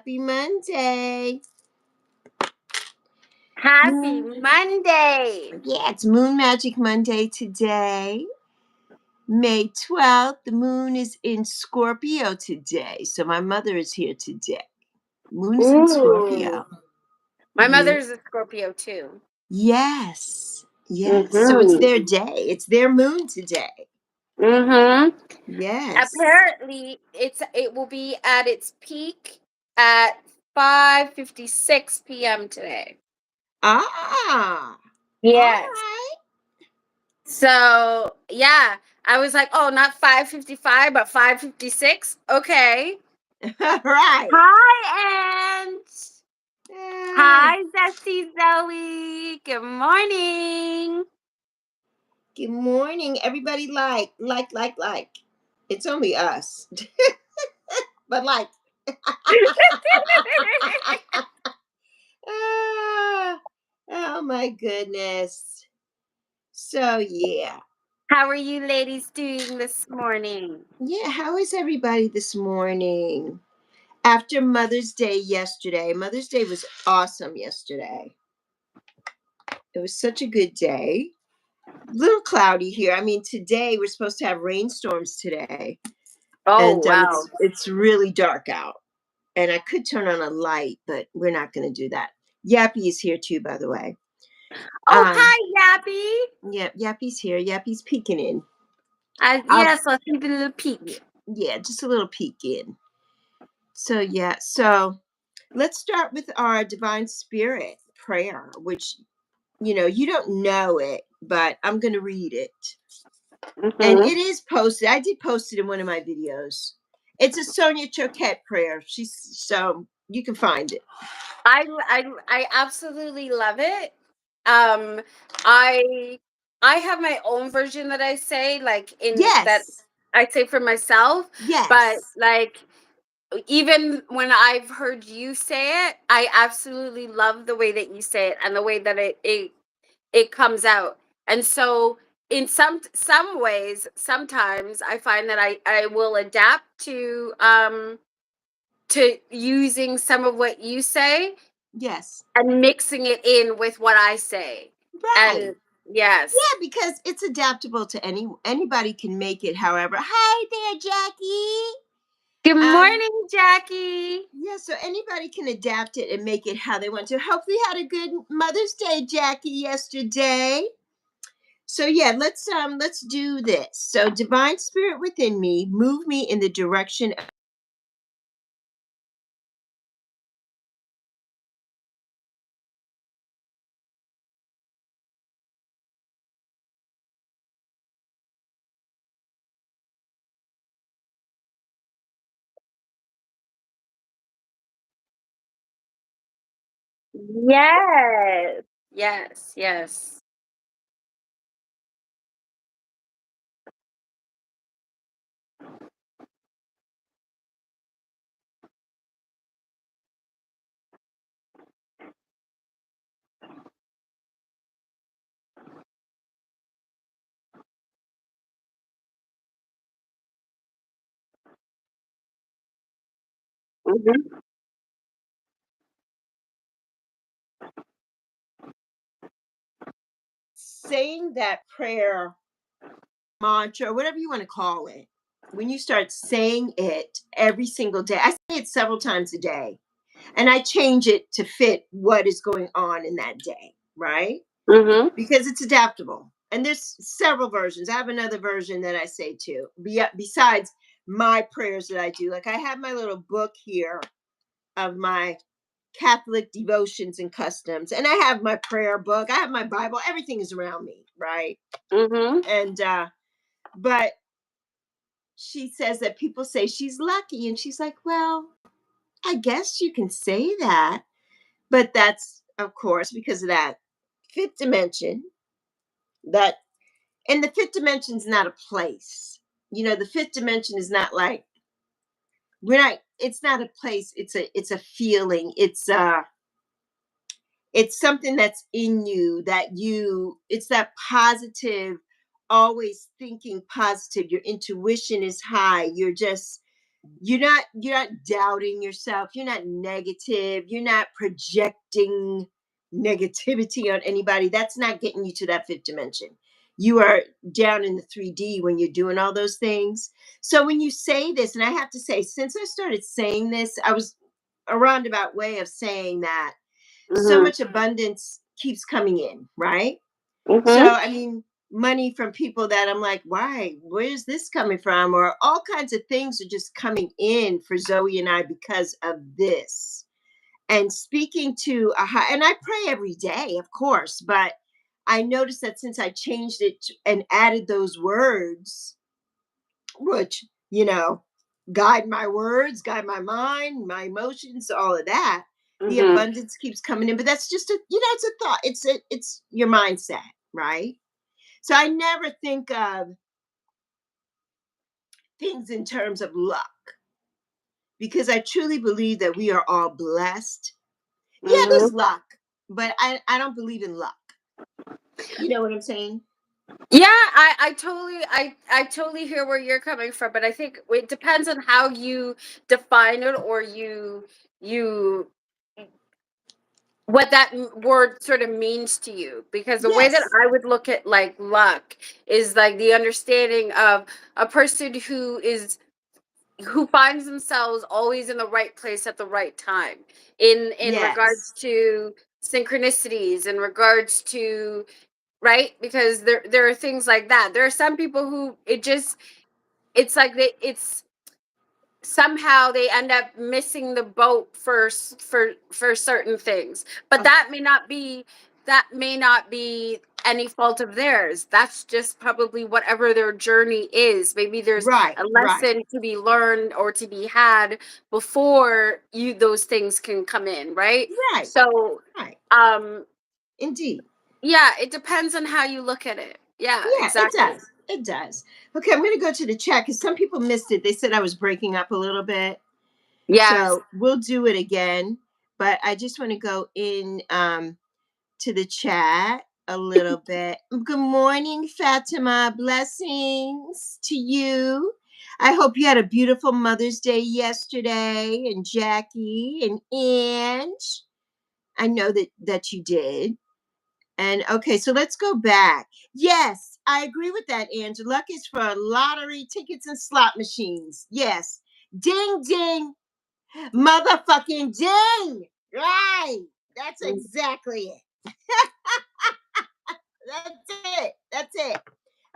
Happy Monday. Happy Monday. Yeah, it's Moon Magic Monday today. May 12th. The moon is in Scorpio today. So my mother is here today. Moon is in Scorpio. My mother's a Scorpio too. Yes. Yes. So it's their day. It's their moon today. Yes. Apparently, it will be at its peak at 5:56 p.m. today. Ah. Yes. All right. So, yeah, I was like, oh, not 5:55, but 5:56. Okay. Right. Hi, Aunt. Hi, Zesty Zoe. Good morning. Good morning. Everybody like. It's only us. But like. Oh my goodness. So yeah. How are you ladies doing this morning? Yeah, how is everybody this morning? After Mother's Day yesterday. Mother's Day was awesome yesterday. It was such a good day. A little cloudy here. I mean, today we're supposed to have rainstorms today. Oh, And wow. it's really dark out. And I could turn on a light, but we're not going to do that. Yappy is here too, by the way. Oh, hi, Yappy. Yeah, Yappy's here. Yappy's peeking in. Yes, let's take a little peek. Yeah, just a little peek in. So, yeah. So let's start with our Divine Spirit prayer, which, you don't know it, but I'm going to read it. And it is posted. I did post it in one of my videos. It's a Sonia Choquette prayer. So you can find it. I absolutely love it. I have my own version that I say, like that I say for myself. Yes. But like even when I've heard you say it, I absolutely love the way that you say it and the way that it comes out. And so in some ways, sometimes I find that I will adapt to using some of what you say. Yes. And mixing it in with what I say. Right. And yes. Yeah, because it's adaptable to anybody can make it however. Hi there, Jackie. Good morning, Jackie. Yeah, so anybody can adapt it and make it how they want to. Hopefully you had a good Mother's Day, Jackie, yesterday. So yeah, let's do this. So Divine Spirit within me, move me in the direction of Yes. Yes, yes. saying that prayer mantra, whatever you want to call it. When you start saying it every single day, I say it several times a day, and I change it to fit what is going on in that day, right? Because it's adaptable. And there's several versions. I have another version that I say too, besides my prayers that I do. Like I have my little book here of my Catholic devotions and customs, and I have my prayer book. I have my Bible. Everything is around me, right? And but she says that people say she's lucky, and she's like, well, I guess you can say that, but that's of course because of that fifth dimension. That and the fifth dimension is not a place. The fifth dimension is not like we're not. It's not a place. It's a feeling. It's something that's in you it's that positive, always thinking positive. Your intuition is high. You're just you're not doubting yourself, you're not negative, you're not projecting negativity on anybody. That's not getting you to that fifth dimension. You are down in the 3D when you're doing all those things. So when you say this, and I have to say, since I started saying this, I was a roundabout way of saying that so Mm-hmm. much abundance keeps coming in, right? So, Mm-hmm. I mean, money from people that I'm like, why? Where's this coming from? Or all kinds of things are just coming in for Zoe and I because of this. And speaking to a high, and I pray every day, of course, but I noticed that since I changed it and added those words, which, guide my words, guide my mind, my emotions, all of that, the Mm-hmm. abundance keeps coming in. But that's just it's a thought. It's your mindset, right? So I never think of things in terms of luck because I truly believe that we are all blessed. Yeah, Mm-hmm. there's luck, but I don't believe in luck. You know what I'm saying? Yeah, I totally hear where you're coming from, but I think it depends on how you define it, or you what that word sort of means to you. Because the way that Yes. I would look at like luck is like the understanding of a person who finds themselves always in the right place at the right time, in regards Yes. to synchronicities, in regards to, right, because there are things like that. There are some people who it's like it's somehow they end up missing the boat for certain things, but Oh, that may not be any fault of theirs. That's just probably whatever their journey is. Maybe there's right. a Right. lesson to be learned or to be had before you those things can come in, right? Right. So Right. um Indeed. yeah, it depends on how you look at it. Yeah, Yeah, it exactly. does. It does. Okay, I'm going to go to the chat because some people missed it. They said I was breaking up a little bit. Yes. So we'll do it again. But I just want to go in to the chat a little bit. Good morning, Fatima. Blessings to you. I hope you had a beautiful Mother's Day yesterday, and Jackie and Ange. I know that you did. And okay, so let's go back. Yes, I agree with that, Ange. Luck is for lottery tickets and slot machines. Yes. Ding ding, motherfucking ding. Right. That's exactly it. That's it. That's it.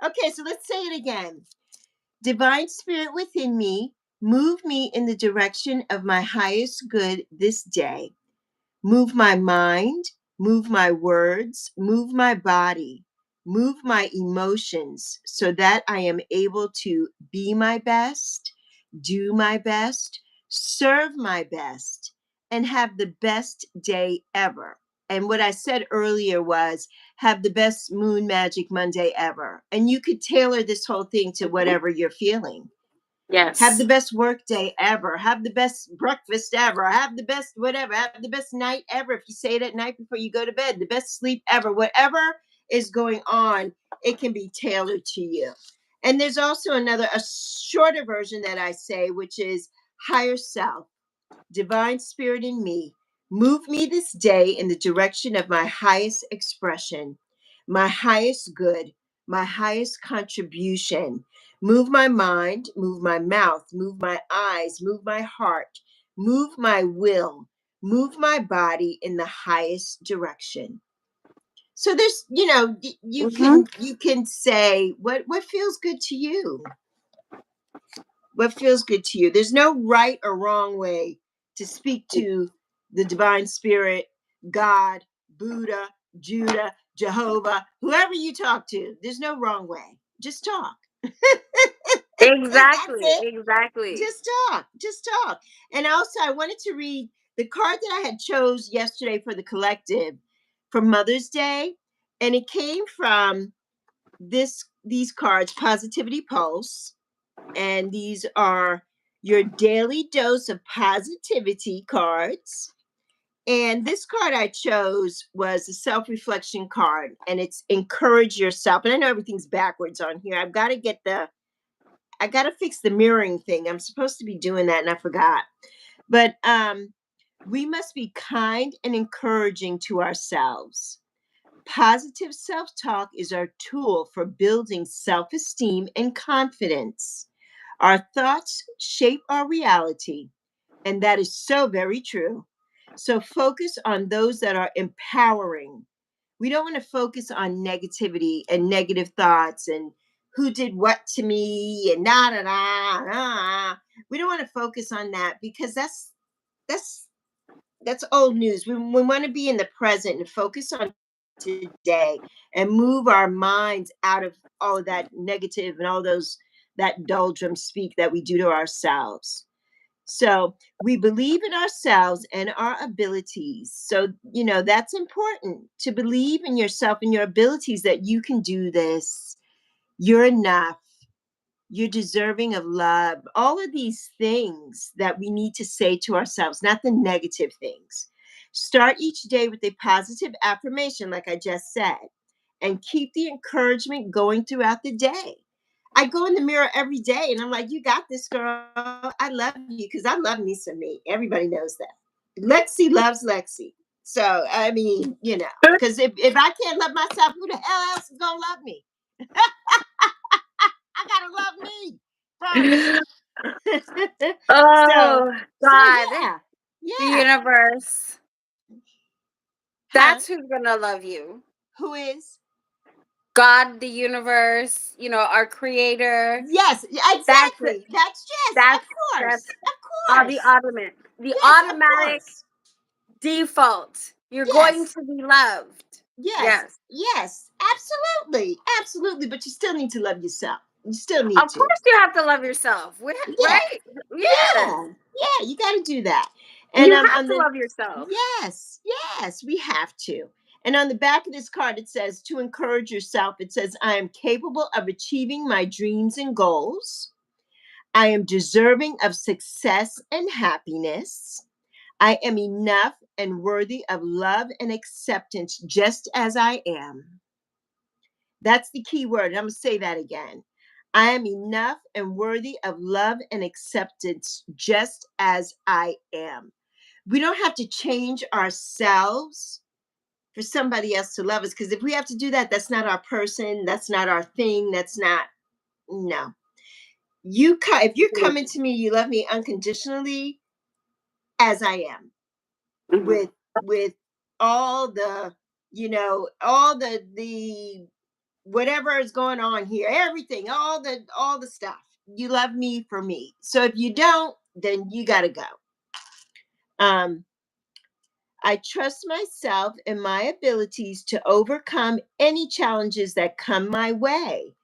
Okay, so let's say it again. Divine Spirit within me, move me in the direction of my highest good this day. Move my mind, move my words, move my body, move my emotions so that I am able to be my best, do my best, serve my best, and have the best day ever. And what I said earlier was have the best moon magic Monday ever. And you could tailor this whole thing to whatever you're feeling. Have the Yes. best work day ever. Have the best breakfast ever. Have the best whatever. Have the best night ever. If you say it at night before you go to bed, the best sleep ever. Whatever is going on, it can be tailored to you. And there's also a shorter version that I say, which is higher self, divine spirit in me. Move me this day in the direction of my highest expression, my highest good, my highest contribution. Move my mind, move my mouth, move my eyes, move my heart, move my will, move my body in the highest direction. So there's, you Mm-hmm. can say what feels good to you. What feels good to you. There's no right or wrong way to speak to the divine spirit, God, Buddha, Judah, Jehovah, whoever you talk to. There's no wrong way. Just talk. That's Exactly. it. Exactly. Just talk. Just talk. And also, I wanted to read the card that I had chose yesterday for the collective for Mother's Day, and it came from these cards, Positivity Pulse, and these are your daily dose of positivity cards. And this card I chose was a self reflection card, and it's encourage yourself. And I know everything's backwards on here. I've got to get the I got to fix the mirroring thing. I'm supposed to be doing that and I forgot. But we must be kind and encouraging to ourselves. Positive self talk is our tool for building self esteem and confidence. Our thoughts shape our reality, and that is so very true. So focus on those that are empowering. We don't want to focus on negativity and negative thoughts and who did what to me and da. We don't want to focus on that because that's that's old news. We want to be in the present and focus on today and move our minds out of all of that negative and all those that doldrum speak that we do to ourselves. So we believe in ourselves and our abilities. So, that's important to believe in yourself and your abilities that you can do this. You're enough. You're deserving of love. All of these things that we need to say to ourselves, not the negative things. Start each day with a positive affirmation, like I just said, and keep the encouragement going throughout the day. I go in the mirror every day and I'm like, you got this, girl. I love you because I love me some me. Everybody knows that. Lexi loves Lexi. So, I mean, because if I can't love myself, who the hell else is going to love me? I got to love me first. so, Oh, so God, yeah. the Yeah. universe. Huh? That's who's gonna love you. Who is? God, the universe, our creator. Yes, That's exactly. That's yes, that's of that's course. Of the course. the Yes, of automatic course. default. You're going Yes. to be loved. Yes, Yes. yes, absolutely, absolutely. But you still need to love yourself. You still need Of to. course you have to love yourself. Yeah, Right? Yes. yeah, yeah. You got to do that. And You have on to the love yourself. yes, yes, we have to. And on the back of this card, it says to encourage yourself. It says, "I am capable of achieving my dreams and goals. I am deserving of success and happiness. I am enough and worthy of love and acceptance just as I am." That's the key word. I'm going to say that again. I am enough and worthy of love and acceptance just as I am. We don't have to change ourselves for somebody else to love us, because if we have to do that, that's not our person. That's not our thing. That's not, no. If you're coming to me, you love me unconditionally as I am, Mhm. with all the, all the whatever is going on here, everything, all the stuff. You love me for me. So if you don't, then you got to go. Um, I trust myself and my abilities to overcome any challenges that come my way.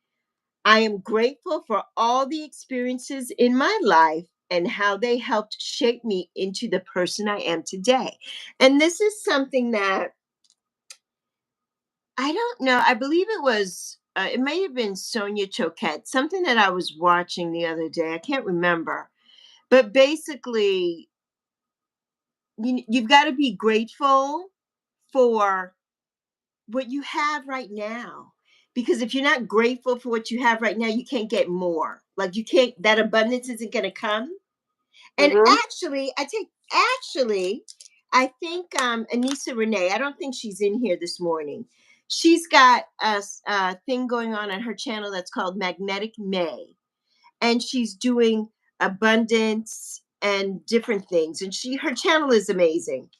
I am grateful for all the experiences in my life and how they helped shape me into the person I am today. And this is something that I don't know. I believe it may have been Sonia Choquette, something that I was watching the other day. I can't remember. But basically, you've got to be grateful for what you have right now. Because if you're not grateful for what you have right now, you can't get more. Like you can't, that abundance isn't going to come. And Mhm. actually, I think Anissa Renee, I don't think she's in here this morning. She's got a thing going on her channel that's called Magnetic May. And she's doing abundance and different things. And her channel is amazing.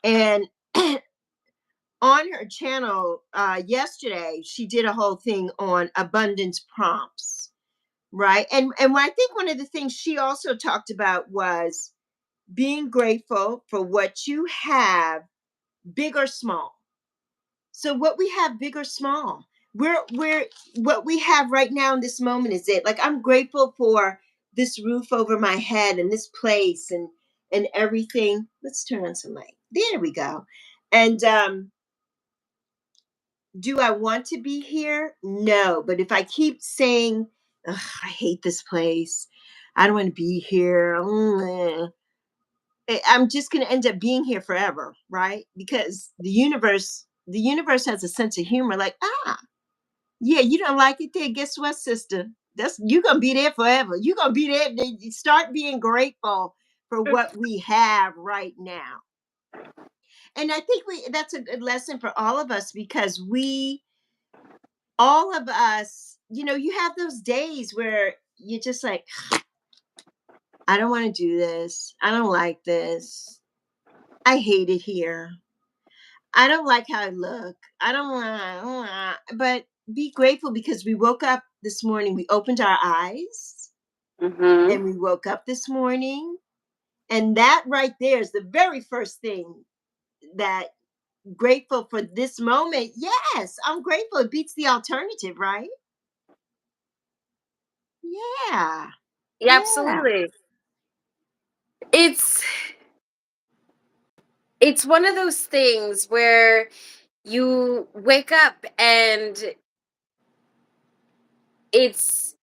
And on her channel yesterday, she did a whole thing on abundance prompts, right? And I think one of the things she also talked about was being grateful for what you have, big or small. So what we have, big or small, we're what we have right now in this moment is it. Like I'm grateful for this roof over my head and this place and everything. Let's turn on some light. There we go. And do I want to be here? No. But if I keep saying, "Ugh, I hate this place. I don't want to be here. I'm just going to end up being here forever, right? Because the universe has a sense of humor. Like, yeah, you don't like it there. Guess what, sister? That's you're gonna be there forever. You're gonna be there. Start being grateful for what we have right now. And I think that's a good lesson for all of us because all of us, you have those days where you're just like, I don't want to do this. I don't like this. I hate it here. I don't like how I look. I don't want, but be grateful because we woke up this morning. We opened our eyes Mm-hmm. and we woke up this morning. And that right there is the very first thing that grateful for this moment. Yes, I'm grateful. It beats the alternative, right? Yeah. Yeah, Yeah. absolutely. It's it's one of those things where you wake up and it's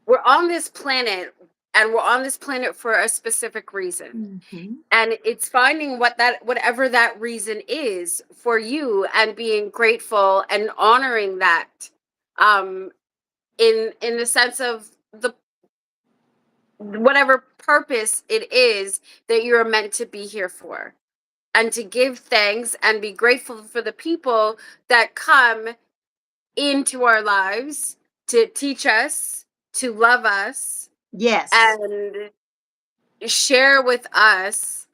we're on this planet, and we're on this planet for a specific reason. Hmm. And it's finding whatever that reason is for you, and being grateful and honoring that, um in the sense of the whatever purpose it is that you're meant to be here for, and to give thanks and be grateful for the people that come into our lives to teach us, to love us, Yes. and share with us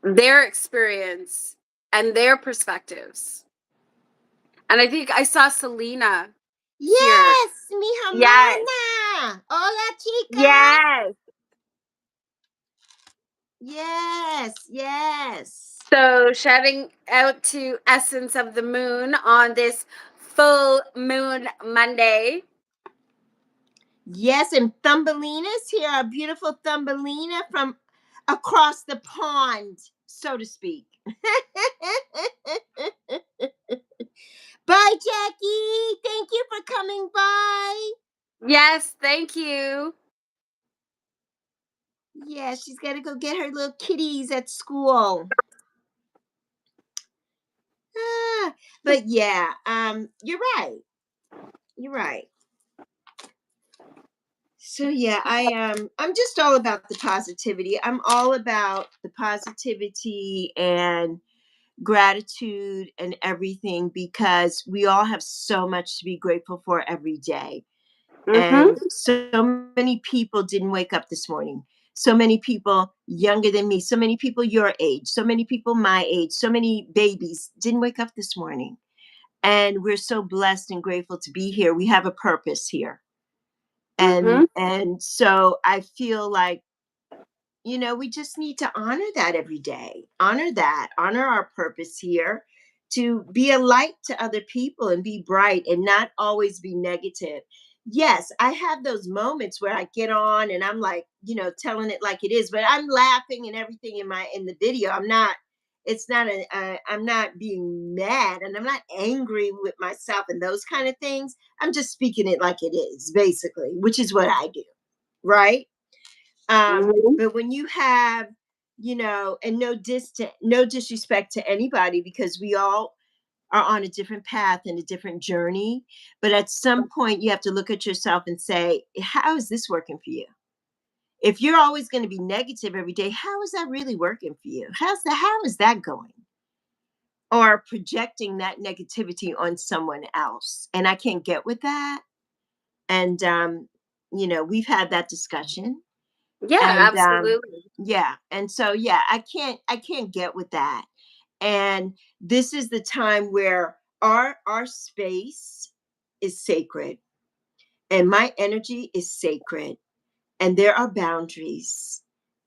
their experience and their perspectives. And I think I saw Selena here. Yes, mi Yes. hermana. Hola, chica. Yes. Yes, yes. So shouting out to Essence of the Moon on this full moon Monday. Yes, and Thumbelina's here, a beautiful Thumbelina from across the pond, so to speak. Bye, Jackie. Thank you for coming by. Yes, thank you. Yeah, she's got to go get her little kitties at school. Ah, but yeah, you're right. You're right. So yeah, I'm just all about the positivity. I'm all about the positivity and gratitude and everything because we all have so much to be grateful for every day. Mm-hmm. And so many people didn't wake up this morning. So many people younger than me, so many people your age, so many people my age, so many babies didn't wake up this morning. And we're so blessed and grateful to be here. We have a purpose here. Mm-hmm. And so I feel like we just need to honor that every day. Honor that. Honor our purpose here to be a light to other people and be bright and not always be negative. Yes, I have those moments where I get on and I'm like, telling it like it is, but I'm laughing and everything in the video. I'm not it's not I'm not being mad and I'm not angry with myself and those kind of things. I'm just speaking it like it is, basically, which is what I do, right? Mm-hmm. But when you have, and no disrespect to anybody because we all are on a different path and a different journey. But at some point, you have to look at yourself and say, how is this working for you? If you're always going to be negative every day, how is that really working for you? How is that going? Or projecting that negativity on someone else. And I can't get with that. And we've had that discussion. Yeah, And absolutely. yeah, and so yeah, I can't get with that. And this is the time where our space is sacred and my energy is sacred and there are boundaries.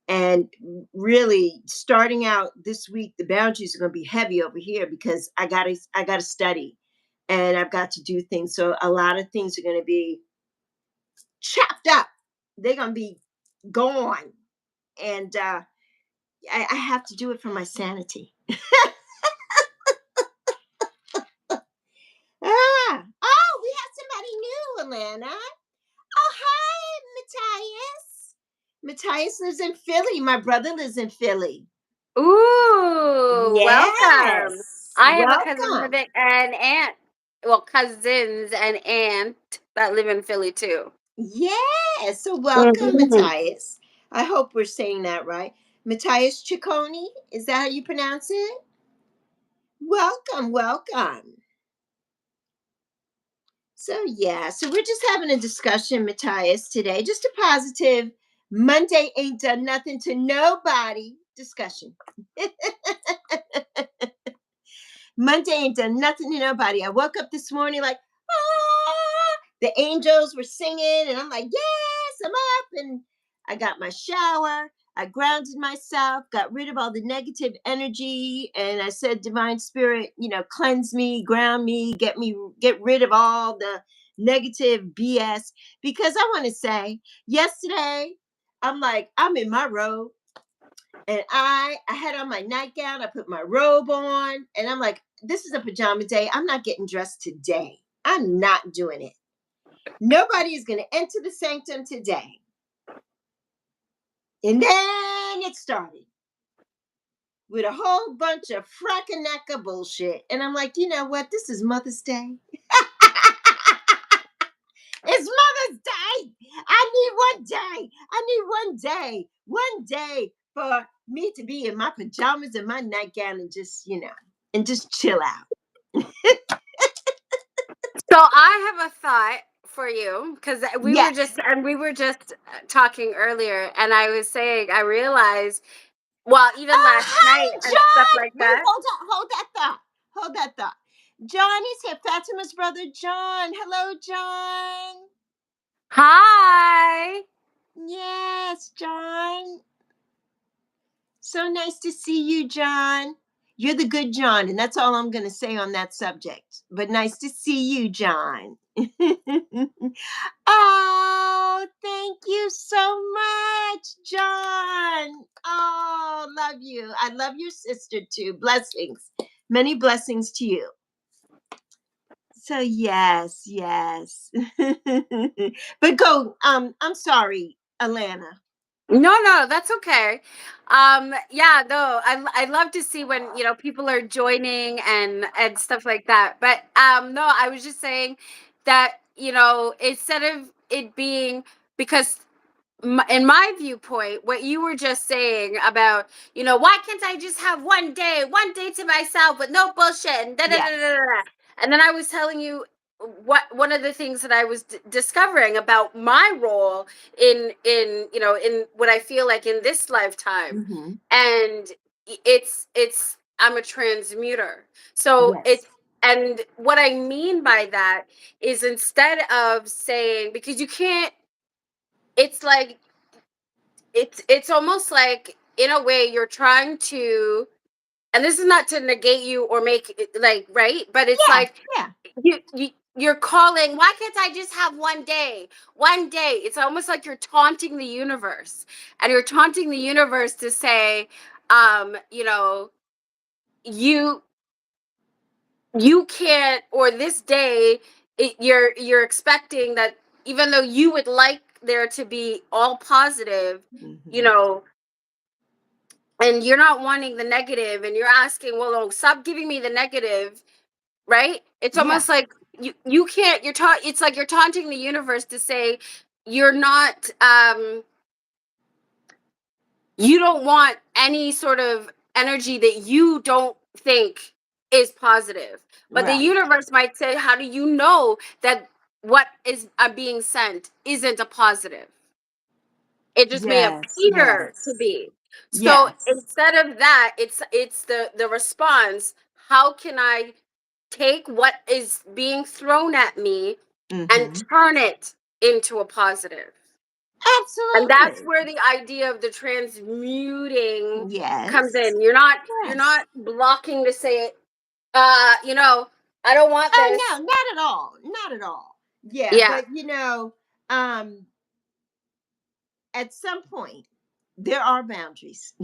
And really starting out this week, the boundaries are going to be heavy over here because I got to study and I've got to do things. So a lot of things are going to be chopped up. They're going to be gone. And I have to do it for my sanity. Oh, we have somebody new, Alana. Oh, hi, Matthias. Matthias lives in Philly. My brother lives in Philly. Ooh, welcome. Yes. I have a cousin Welcome. living, an aunt. Well, cousins and aunt. that live in Philly too. Yeah. So welcome, Mhm. Matthias. I hope we're saying that right. Matthias Ciccone. Is that how you pronounce it? Welcome, welcome. So yeah, so we're just having a discussion, Matthias, today. Just a positive Monday ain't done nothing to nobody discussion. Monday ain't done nothing to nobody. I woke up this morning like, the angels were singing, and I'm like, yes, I'm up. And I got my shower. I grounded myself, got rid of all the negative energy, and I said, Divine Spirit, cleanse me, ground me, get rid of all the negative BS. Because I want to say, yesterday, I'm like, I'm in my robe, and I had on my nightgown, I put my robe on, and I'm like, this is a pajama day. I'm not getting dressed today. I'm not doing it. Nobody is going to enter the sanctum today. And then it started with a whole bunch of frackanacka bullshit. And I'm like, you know what? This is Mother's Day. It's Mother's Day. I need one day. I need one day for me to be in my pajamas and my nightgown and just chill out. So I have a thought for you because Yes. we were just talking earlier, and I was saying I realized, well, even Oh, last night hi, and stuff John. like Wait, that. hold that thought. Hold that thought. John is here. Fatima's brother, John. Hello, John. Hi. Yes, John. So nice to see you, John. You're the good John, and that's all I'm going to say on that subject. But nice to see you, John. Oh, thank you so much, John. Oh, love you. I love your sister too. Blessings. Many blessings to you. So yes, yes. But go, I'm sorry, Alana. No, that's okay. Yeah, no, I love to see when people are joining and stuff like that. But no, I was just saying that instead of it being because in my viewpoint, what you were just saying about, why can't I just have one day to myself with no bullshit and da da da Yes. da da. And then I was telling you what one of the things that I was discovering about my role in what I feel like in this lifetime, Mm-hmm. and it's I'm a transmuter, so Yes. and what I mean by that is instead of saying because you can't it's like it's almost like in a way you're trying to, and this is not to negate you or make it like right, but it's Yeah. like Yeah. you're calling, why can't I just have one day? It's almost like you're taunting the universe, and you're taunting the universe to say you you can't, or this day you're expecting that, even though you would like there to be all positive, you Mm-hmm. know and you're not wanting the negative, and you're asking, well, no, stop giving me the negative, right? It's Yeah. almost like you can't, it's like you're taunting the universe to say you're not you don't want any sort of energy that you don't think is positive. But the Right. universe might say, how do you know that what is being sent isn't a positive? It just may Yes. appear to Yes. be. So Yes. instead of that, it's the response. How can I take what is being thrown at me and Mm-hmm. turn it into a positive? And that's Absolutely. where the idea of the transmuting comes Yes. in. You're not Yes. blocking to say it. I don't want Oh this. no, not at all. Not at all. Yeah, Yeah. but um, at some point there are boundaries.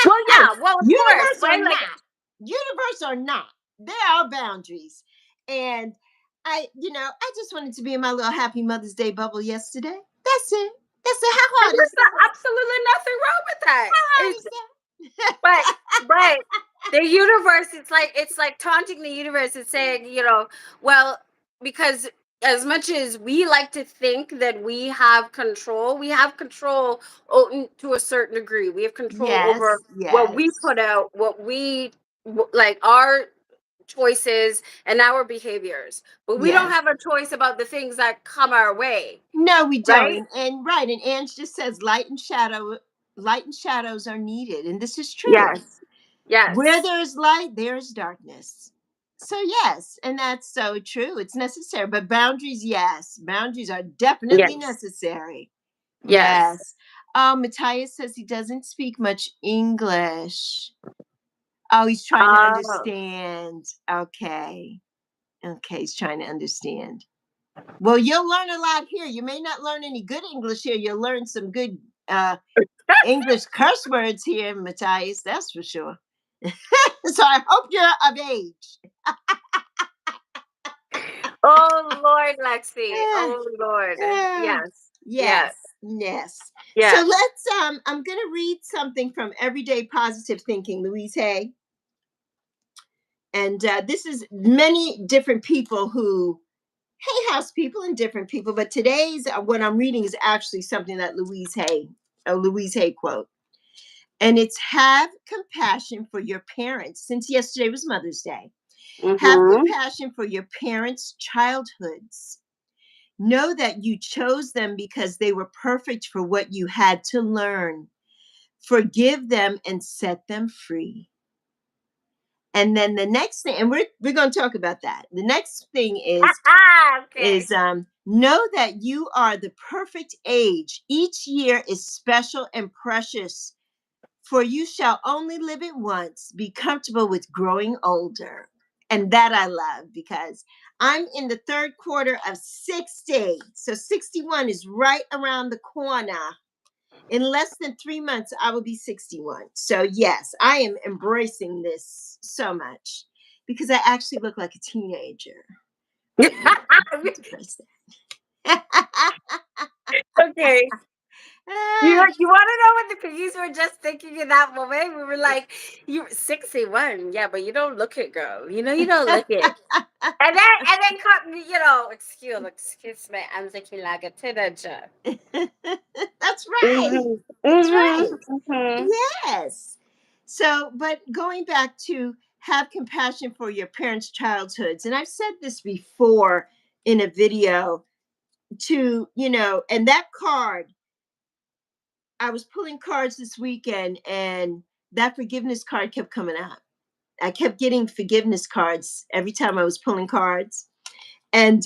Well, yeah. Well, of course, Universe or right? Like, not, universe or not, there are boundaries. And I just wanted to be in my little happy Mother's Day bubble yesterday. That's it. That's it. How and hard is there's that? absolutely nothing wrong with that. How hard It's is that? but the universe, it's like taunting the universe and saying, well, because as much as we like to think that we have control to a certain degree. We have control over Yes, what we yes, put out, what we like our choices and our behaviors. But we don't yes. have a choice about the things that come our way, No, we don't. right? And right, and Ange just says light and shadows are needed, and this is true. Yes. Where Yes. there's light, there's darkness. So yes, and that's so true. It's necessary, but boundaries, yes, boundaries are definitely Yes. necessary. Yes. Yes. Matthias says he doesn't speak much English. Oh, he's trying to Oh. understand. Okay. Okay, he's trying to understand. Well, you'll learn a lot here. You may not learn any good English here. You'll learn some good English curse words here, Matthias. That's for sure. So I hope you're of age. Oh Lord, Lexi. Eh, Oh Lord. eh, Yes. yes, Yes. yes. So Yes. let's I'm gonna read something from Everyday Positive Thinking, Louise Hay. And this is many different people who Hay House people and different people, but today's what I'm reading is actually something that a Louise Hay quote. And it's have compassion for your parents. Since yesterday was Mother's Day, have Mm-hmm. compassion for your parents' childhoods. Know that you chose them because they were perfect for what you had to learn. Forgive them and set them free. And then the next thing, and we're going to talk about that. The next thing is Okay. know that you are the perfect age. Each year is special and precious, for you shall only live it once. Be comfortable with growing older. And that I love because I'm in the third quarter of 60. So 61 is right around the corner. In less than 3 months, I will be 61. So, yes, I am embracing this so much because I actually look like a teenager. Yeah, let's embrace that. Okay. You want to know what the piggies were just thinking in that moment? We were like, "You're 61, yeah, but you don't look it, girl. You know you don't look it." And then cut me, excuse me, I'm looking like a teenager. That's right. Mm-hmm. That's Mm-hmm. right. Mm-hmm. Yes. So, but going back to have compassion for your parents' childhoods, and I've said this before in a video to, and that card, I was pulling cards this weekend and that forgiveness card kept coming up. I kept getting forgiveness cards every time I was pulling cards and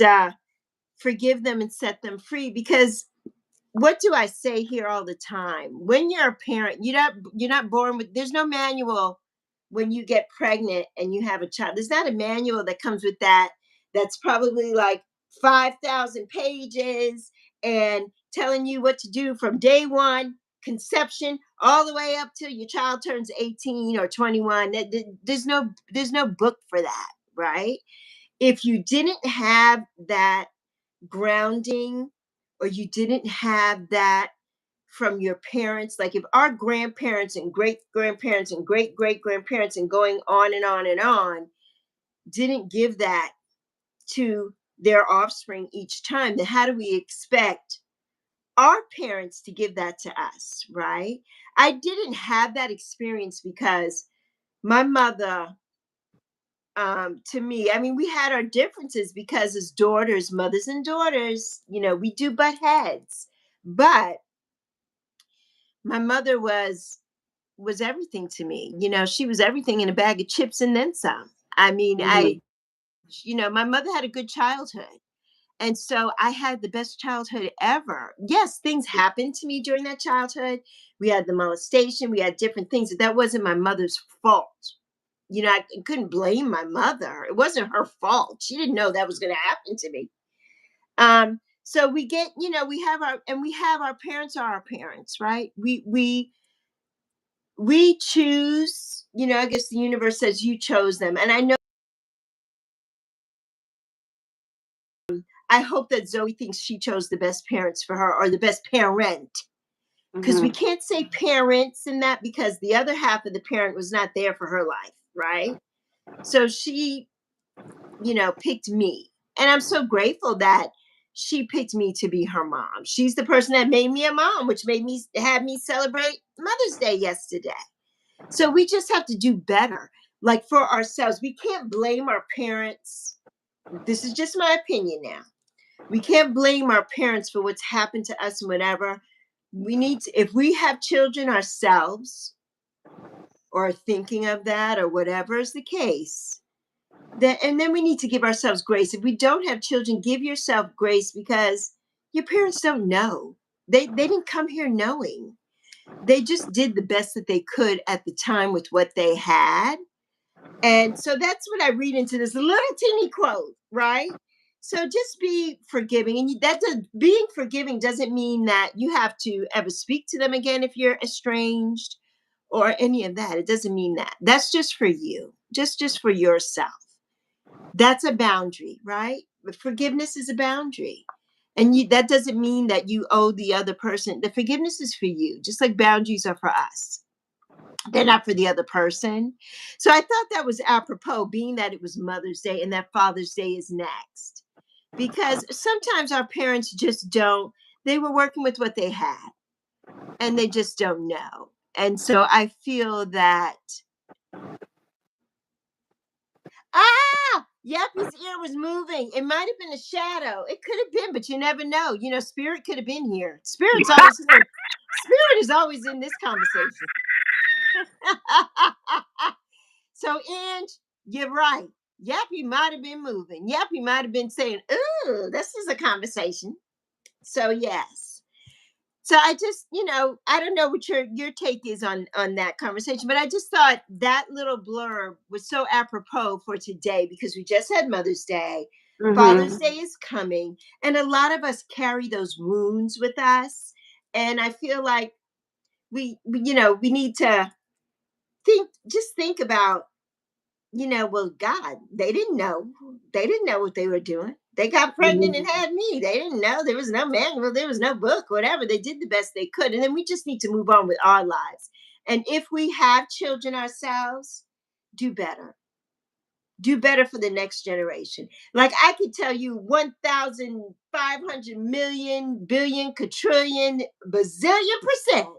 forgive them and set them free because what do I say here all the time? When you're a parent, you're not born with there's no manual when you get pregnant and you have a child. There's not a manual that comes with that that's probably like 5,000 pages and telling you what to do from day one, conception, all the way up till your child turns 18 or 21. There's no book for that, right? If you didn't have that grounding or you didn't have that from your parents, like if our grandparents and great grandparents and great great grandparents and going on and on and on didn't give that to their offspring each time, then how do we expect our parents to give that to us, right? I didn't have that experience because my mother, to me, I mean, we had our differences because as daughters, mothers and daughters, we do butt heads. But my mother was everything to me. She was everything in a bag of chips and then some. I mean, Mm-hmm. my mother had a good childhood. And so I had the best childhood ever. Yes, things happened to me during that childhood. We had the molestation, we had different things. But that wasn't my mother's fault. I couldn't blame my mother. It wasn't her fault. She didn't know that was going to happen to me. So we get, we have our parents are our parents, right? We choose, I guess the universe says you chose them. And I know, I hope that Zoe thinks she chose the best parents for her or the best parent. Because we Mm-hmm. can't say parents in that because the other half of the parent was not there for her life, right? So she, picked me. And I'm so grateful that she picked me to be her mom. She's the person that made me a mom, which made me had me celebrate Mother's Day yesterday. So we just have to do better, like for ourselves. We can't blame our parents. This is just my opinion now. We can't blame our parents for what's happened to us and whatever. We need to, if we have children ourselves or thinking of that or whatever is the case, and then we need to give ourselves grace. If we don't have children, give yourself grace because your parents don't know. They didn't come here knowing. They just did the best that they could at the time with what they had. And so that's what I read into this little teeny quote, right? So just be forgiving. And being forgiving doesn't mean that you have to ever speak to them again if you're estranged or any of that. It doesn't mean that. That's just for you, just for yourself. That's a boundary, right? But forgiveness is a boundary. And that doesn't mean that you owe the other person. The forgiveness is for you, just like boundaries are for us. They're not for the other person. So I thought that was apropos, being that it was Mother's Day and that Father's Day is next. Because sometimes our parents just don't, they were working with what they had and they just don't know. And so I feel that, Yappy's ear was moving. It might have been a shadow. It could have been, but you never know. Spirit could have been here. Spirit's always here. Spirit is always in this conversation. So, Ange, you're right. Yappy might have been moving. Yappy might have been saying, "Ooh, this is a conversation." So, yes. So I just, I don't know what your take is on that conversation, but I just thought that little blurb was so apropos for today because we just had Mother's Day. Father's Day is coming, and a lot of us carry those wounds with us. And I feel like we need to think about, well, God, they didn't know. They didn't know what they were doing. They got pregnant and had me. They didn't know. There was no manual. There was no book, whatever. They did the best they could. And then we just need to move on with our lives. And if we have children ourselves, do better. Do better for the next generation. Like I could tell you 1,500 million, billion, quadrillion, bazillion percent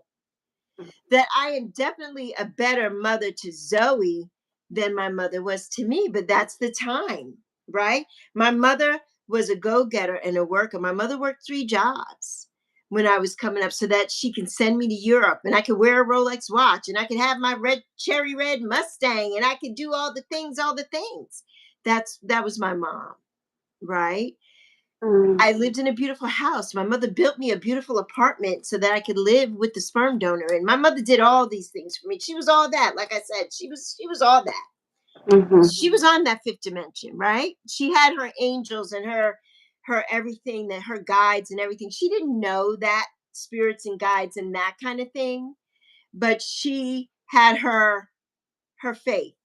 that I am definitely a better mother to Zoe than my mother was to me, but that's the time, right? My mother was a go-getter and a worker. My mother worked 3 jobs when I was coming up so that she can send me to Europe and I could wear a Rolex watch and I could have my cherry red Mustang and I could do all the things. That was my mom, right? I lived in a beautiful house. My mother built me a beautiful apartment so that I could live with the sperm donor. And my mother did all these things for me. She was all that. Like I said, she was all that. She was on that 5th dimension, right? She had her angels and her everything, that her guides and everything. She didn't know that spirits and guides and that kind of thing, but she had her faith,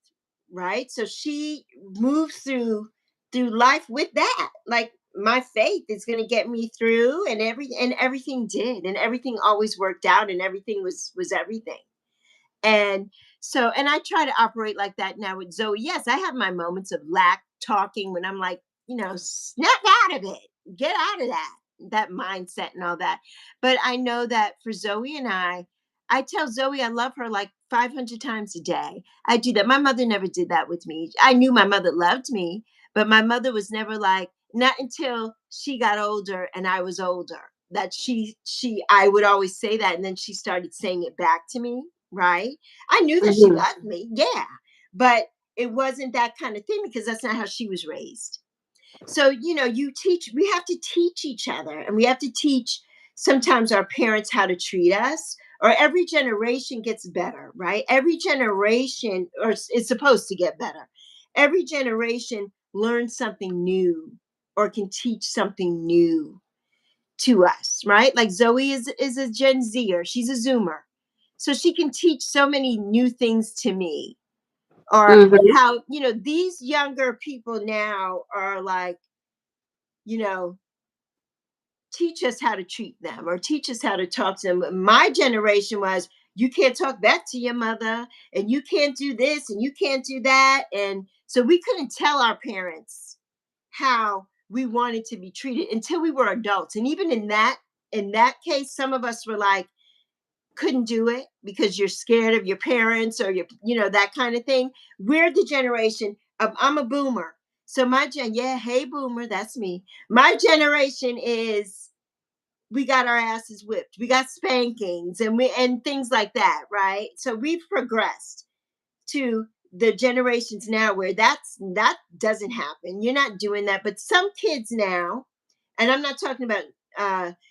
right? So she moved through life with that. Like my faith is going to get me through, and everything did, and everything always worked out, and everything was everything. And so, and I try to operate like that now with Zoe. Yes, I have my moments of lack talking when I'm like, snap out of it, get out of that mindset and all that. But I know that for Zoe and I tell Zoe I love her like 500 times a day. I do that. My mother never did that with me. I knew my mother loved me, but my mother was never like, not until she got older and I was older, that I would always say that, and then she started saying it back to me, right? I knew that she loved me, yeah, but it wasn't that kind of thing because that's not how she was raised. So, we have to teach each other, and we have to teach sometimes our parents how to treat us, or every generation gets better, right? Every generation or is supposed to get better. Every generation learns something new or can teach something new to us, right? Like Zoe is a Gen Zer, she's a Zoomer. So she can teach so many new things to me. Or how, these younger people now are like, you know, teach us how to treat them or teach us how to talk to them. My generation was, you can't talk back to your mother and you can't do this and you can't do that. And so we couldn't tell our parents how we wanted to be treated until we were adults. And even in that case, some of us were like, couldn't do it because you're scared of your parents or that kind of thing. We're the generation of, I'm a boomer. So yeah, hey boomer, that's me. My generation is, we got our asses whipped. We got spankings and things like that, right? So we've progressed to the generations now where that doesn't happen. You're not doing that. But some kids now, and I'm not talking about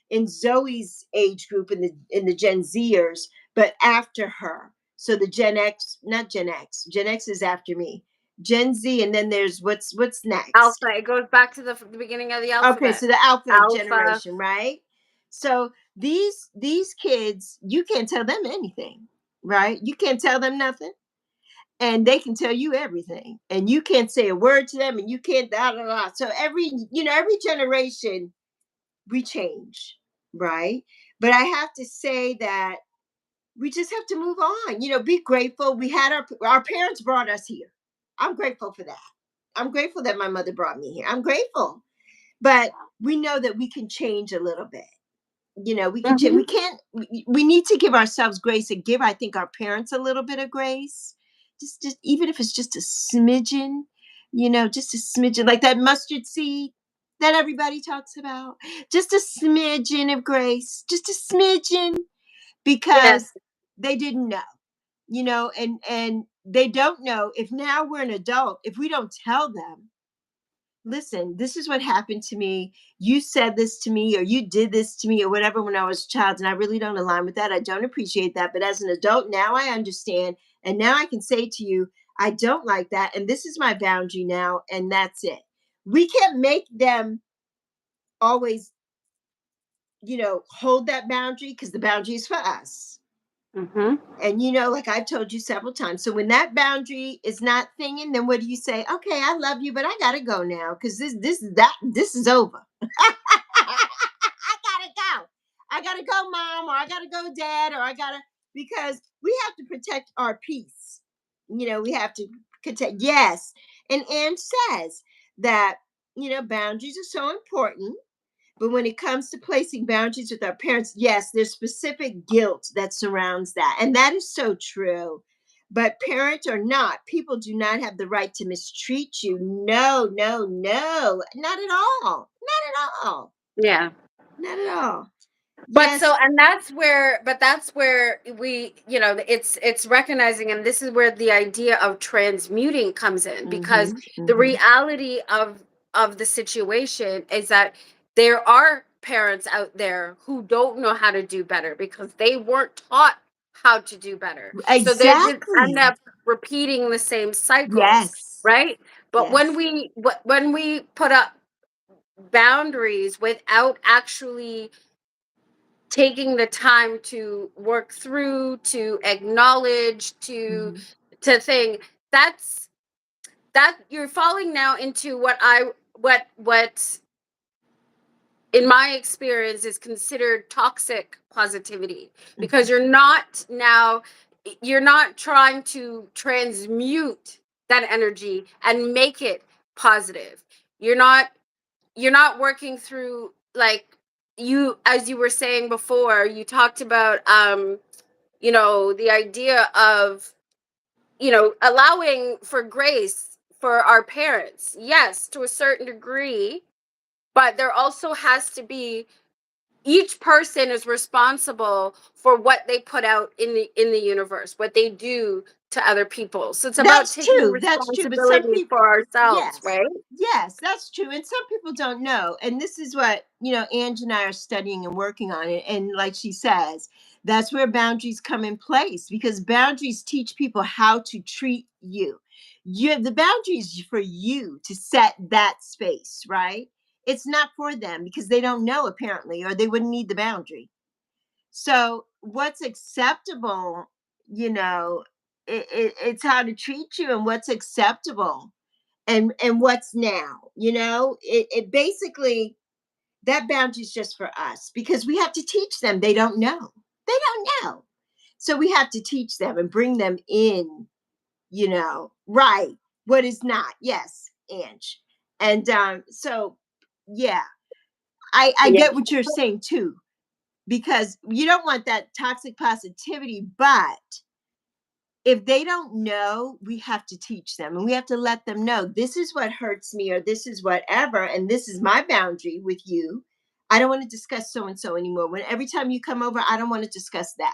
in Zoe's age group in the Gen Zers, but after her. So the Gen X, not Gen X. Gen X is after me. Gen Z, and then there's what's next. Alpha. It goes back to the beginning of the Okay, alphabet. so the Alpha Alpha. generation, right? So these kids, you can't tell them anything, right? You can't tell them nothing, and they can tell you everything, and you can't say a word to them, and you can't da da da. So every generation we change, right? But I have to say that we just have to move on. Be grateful. We had our parents brought us here. I'm grateful for that. I'm grateful that my mother brought me here. I'm grateful, but we know that we can change a little bit. We can change. Mhm. We can't. We need to give ourselves grace and give, I think, our parents a little bit of grace. Just even if it's just a smidgen, just a smidgen, like that mustard seed that everybody talks about. Just a smidgen of grace, just a smidgen, Yes. because they didn't know, and they don't know. If now we're an adult, if we don't tell them, listen, this is what happened to me. You said this to me, or you did this to me, or whatever, when I was a child. And I really don't align with that. I don't appreciate that. But as an adult, now I understand. And now I can say to you, I don't like that. And this is my boundary now. And that's it. We can't make them always, hold that boundary, because the boundary is for us. Mm-hmm. And like I've told you several times. So when that boundary is not thinging, then what do you say? Okay, I love you, but I gotta go now because this is over. I gotta go. I gotta go, mom, or I gotta go, dad, or I gotta, because we have to protect our peace. We have to protect. Yes, and Anne says that boundaries are so important. But when it comes to placing boundaries with our parents, yes, there's specific guilt that surrounds that. And that is so true. But parent or not, people do not have the right to mistreat you. No, no, no, not at all. Not at all. Yeah. Not at all. But so, Yes. and that's where we, it's recognizing, and this is where the idea of transmuting comes in, because Mm-hmm, the mm-hmm. reality of the situation is that there are parents out there who don't know how to do better because they weren't taught how to do better. So they just end Exactly. up repeating the same cycles, Yes. right? But Yes. when we put up boundaries without actually taking the time to work through, to acknowledge, to Mm-hmm. think, that you're falling now into what in my experience is considered toxic positivity, because Mm-hmm. you're not trying to transmute that energy and make it positive. You're not working through, like, you, as you were saying before, you talked about the idea of allowing for grace for our parents, yes, to a certain degree, but there also has to be, each person is responsible for what they put out in the universe, what they do to other people. So it's about That's taking true. That's true. But some responsibility people, for ourselves, yes, right? yes, that's true. And some people don't know. And this is what, Angie and I are studying and working on it. And like she says, that's where boundaries come in place, because boundaries teach people how to treat you. The boundaries for you to set that space, right? It's not for them because they don't know, apparently, or they wouldn't need the boundary. So what's acceptable, it's how to treat you, and what's acceptable, and what's now, it basically, that boundary is just for us because we have to teach them. They don't know. They don't know. So we have to teach them and bring them in, right. What is not. Yes, Ange. And so yeah, I Yeah. get what you're saying too, because you don't want that toxic positivity, but if they don't know, we have to teach them and we have to let them know this is what hurts me or this is whatever. And this is my boundary with you. I don't want to discuss so and so anymore. When every time you come over, I don't want to discuss that.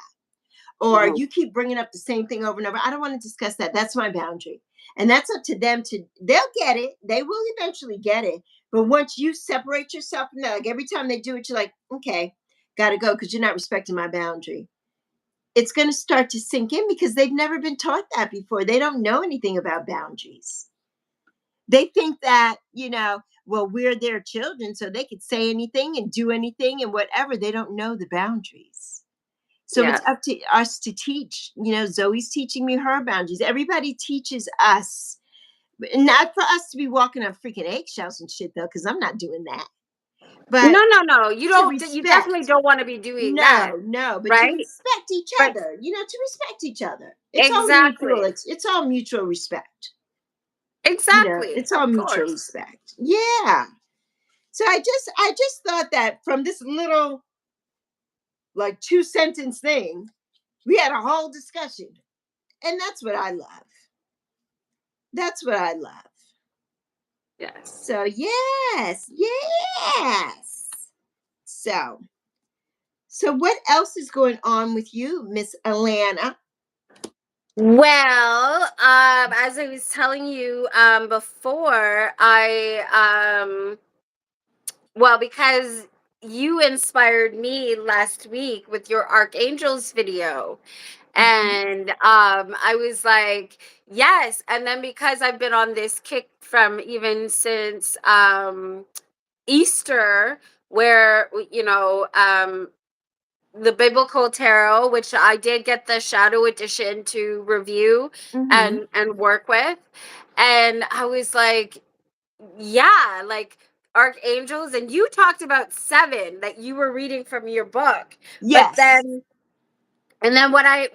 Or Mhm. you keep bringing up the same thing over and over. I don't want to discuss that. That's my boundary. And that's up to them to, they'll get it. They will eventually get it. But once you separate yourself from that, like every time they do it, you're like, okay, got to go because you're not respecting my boundary. It's going to start to sink in because they've never been taught that before. They don't know anything about boundaries. They think that, well, we're their children, so they could say anything and do anything and whatever. They don't know the boundaries. So it's Yeah. up to us to teach. Zoe's teaching me her boundaries. Everybody teaches us. Not for us to be walking on freaking eggshells and shit, though, because I'm not doing that. But No. You to don't. You definitely respect. don't want to be doing that, No, but to right? respect each But other, to respect each other. It's all mutual. exactly, It's all mutual respect. exactly, It's all of mutual course. respect. Yeah. So I just thought that from this little like 2 sentence thing, we had a whole discussion. And that's what I love. That's what I love. Yes. So yes, yes. So what else is going on with you, Miss Alana? Well, as I was telling you before, well, because you inspired me last week with your archangels video, Mhm. and I was like, yes. And then because I've been on this kick from even since Easter, where the biblical tarot, which I did get the shadow edition to review Mhm. and work with, and I was like, yeah, like archangels. And you talked about 7 that you were reading from your book, but Yes. then and then what I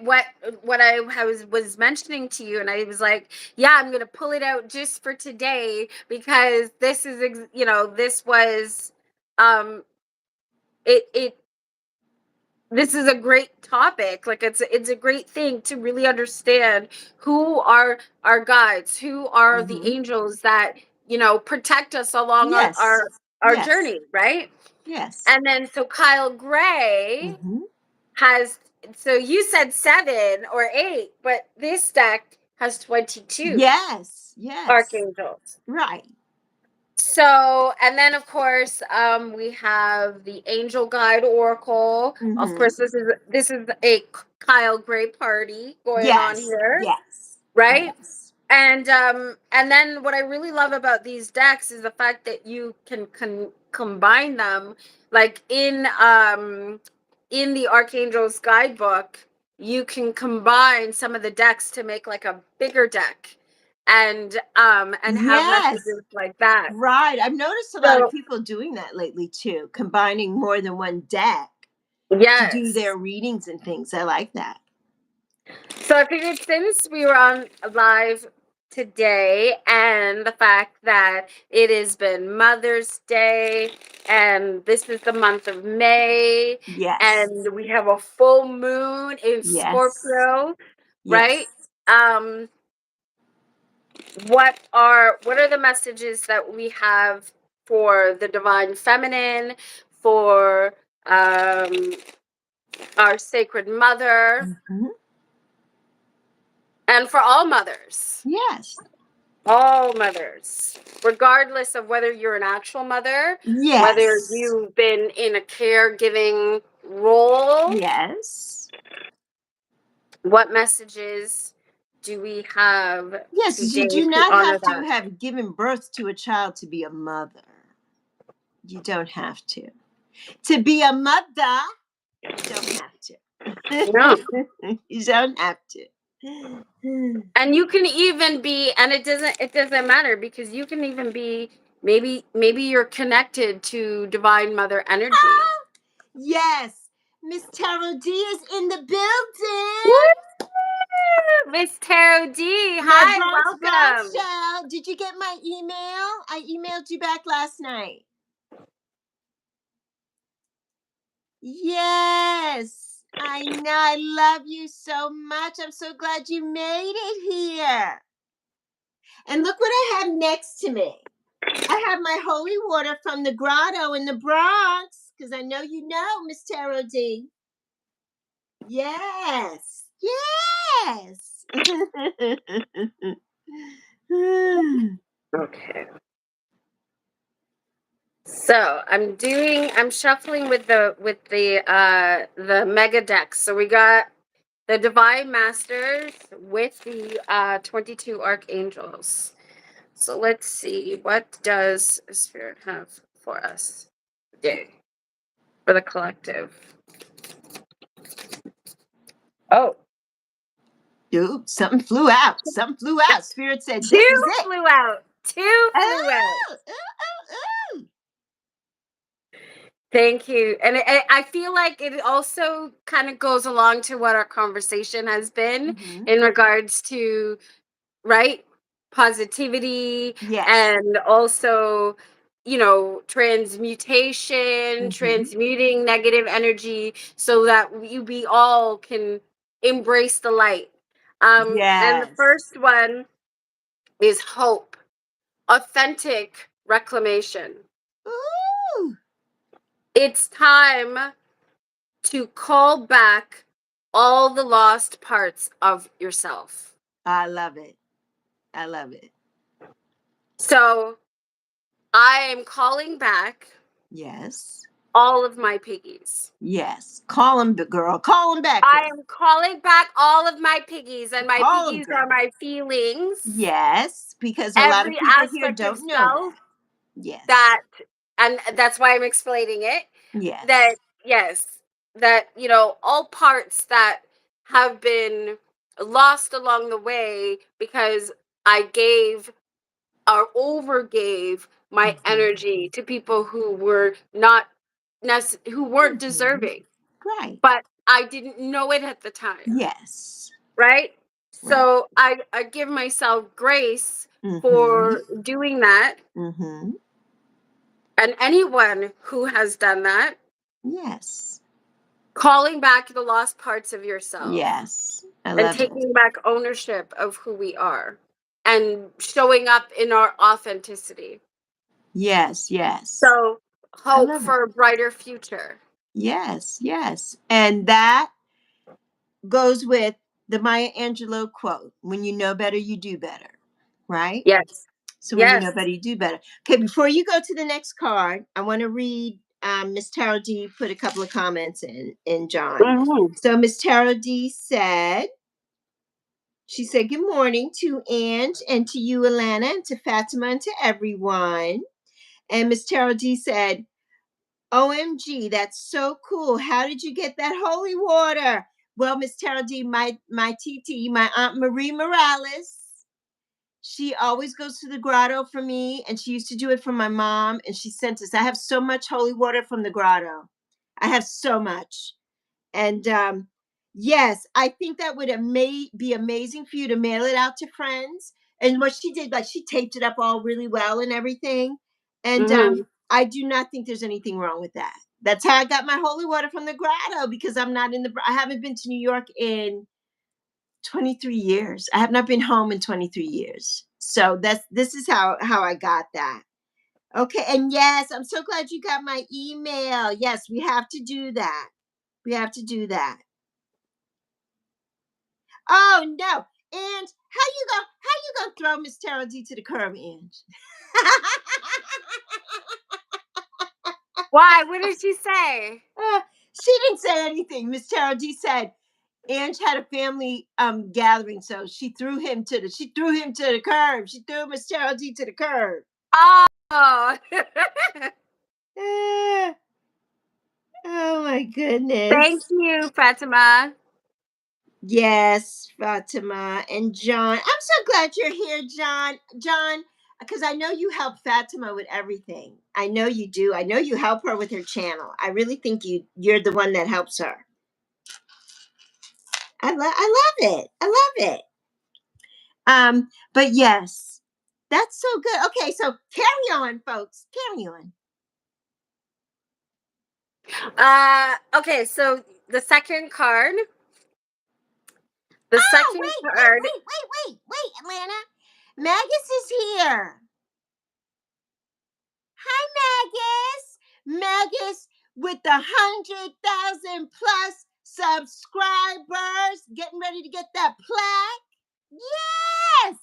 was mentioning to you, and I was like, yeah, I'm gonna pull it out just for today because this is this was um it this is a great topic. Like it's a great thing to really understand who are our guides, who are the Mhm. angels that protect us along Yes. our Yes. journey, right? Yes. And then so Kyle Gray Mhm. has, so you said 7 or 8, but this deck has 22 Yes. Yes. archangels. Right. So, and then of course, we have the Angel Guide Oracle. Of Mhm. course, this is a Kyle Gray party going on Yes. here, Yes. right? Yes. And then what I really love about these decks is the fact that you can combine them, like in the Archangel's guidebook, you can combine some of the decks to make like a bigger deck, and have Yes. messages like that. Right. I've noticed a lot of So people doing that lately too, combining more than one deck to do yes. their readings and things. I like that. So I figured since we were on live today, and the fact that it has been Mother's Day, and this is the month of May, Yes. and we have a full moon in Yes. Scorpio, right? Yes. Um, what are the messages that we have for the divine feminine, for um, our sacred mother, Mhm. and for Yes. all mothers, regardless of whether you're an actual mother, whether Yes. you've been in a caregiving role. Yes. What messages do we have Yes, today you do to not honor have to that? have given birth to a child to be a mother. You don't have to. To be a mother, you don't have No. to. You don't have to. And you can even be, and it doesn't matter, because you can even be, maybe you're connected to divine mother energy. Yes, Miss Tarot D is in the Woo! building. Miss Tarot D, My hi, Bronx welcome. shell. Did you get my email? I emailed you back last night. Yes. I know. I love you so much. I'm so glad you made it here. And look what I have next to me. I have my holy water from the grotto in the Bronx, because I know you know, Miss Tarot D. Yes. Yes. Okay. So I'm shuffling with the mega decks. So we got the Divine Masters with the 22 Archangels. So let's see, what does Spirit have for us today for the collective? Oh, Dude, something flew out. Something flew out. Spirit said, "This is two it." flew out. Two flew out. Oh, ooh. Thank you. And I feel like it also kind of goes along to what our conversation has been Mm-hmm. in regards to, right, positivity, Yes. and also, transmutation, Mm-hmm. transmuting negative energy so that we all can embrace the light. And the Yes. first one is hope, authentic reclamation. Ooh, It's time to call back all the lost parts of yourself. I love it. I love it. So I am calling back Yes. all of my piggies. Yes. Call him, girl. Call him back, I girl. am calling back all of my piggies, and my Call him, piggies are girl. my feelings. Yes, because a lot of Every people here aspect of don't know self that. Yes. that, and that's why I'm explaining it. That, Yes. yes, that, all parts that have been lost along the way because I gave or overgave my Mm-hmm. energy to people who were not who weren't Mm-hmm. deserving, Right. but I didn't know it at the time, Yes. right? Right. So I give myself grace Mm-hmm. for doing that, Mm-hmm. and anyone who has done that, Yes. calling back the lost parts of yourself Yes. I and love it. taking back ownership of who we are and showing up in our authenticity. Yes. Yes. So, I hope love it. for a brighter future. Yes. Yes. And that goes with the Maya Angelou quote, when you know better, you do better. Right? Yes. So when you know Yes. better, you do better. Okay, before you go to the next card, I want to read Miss Tarot D put a couple of comments in John. Mm-hmm. So Miss Tarot D said, she said, good morning to Ange and to you, Alana, and to Fatima and to everyone. And Miss Tarot D said, OMG, that's so cool. How did you get that holy water? Well, Miss Tarot D, my TT, my Aunt Marie Morales, she always goes to the grotto for me, and she used to do it for my mom, and she sent us. I have so much holy water from the grotto. I have so much. And yes, I think that would be amazing for you to mail it out to friends. And what she did, like she taped it up all really well and everything. And Mm-hmm. I do not think there's anything wrong with that. That's how I got my holy water from the grotto, because I haven't been to New York in 23 years. I have not been home in 23 years. So this is how I got that. Okay, and yes, I'm so glad you got my email. Yes, we have to do that. We have to do that. Oh no. And how you gonna throw Miss Tarot D to the curb, Ange? Why? What did she say? She didn't say anything. Miss Tarot D said Ange had a family gathering, so she threw him to the curb. She threw Miss Tarot D to the curb. Oh. Eh, oh my Thank goodness. you, Fatima. Yes, Fatima and John. I'm so glad you're here, John. John, because I know you help Fatima with everything. I know you do. I know you help her with her channel. I really think you're the one that helps her. I love it. I love it. But yes, that's so good. Okay, so carry on, folks. Carry on. Okay, so the second card. The Oh, second wait, wait, card. wait, wait, wait, wait, Atlanta. Magus is here. Hi, Magus. Magus with the 100,000 plus subscribers, getting ready to get that plaque. Yes.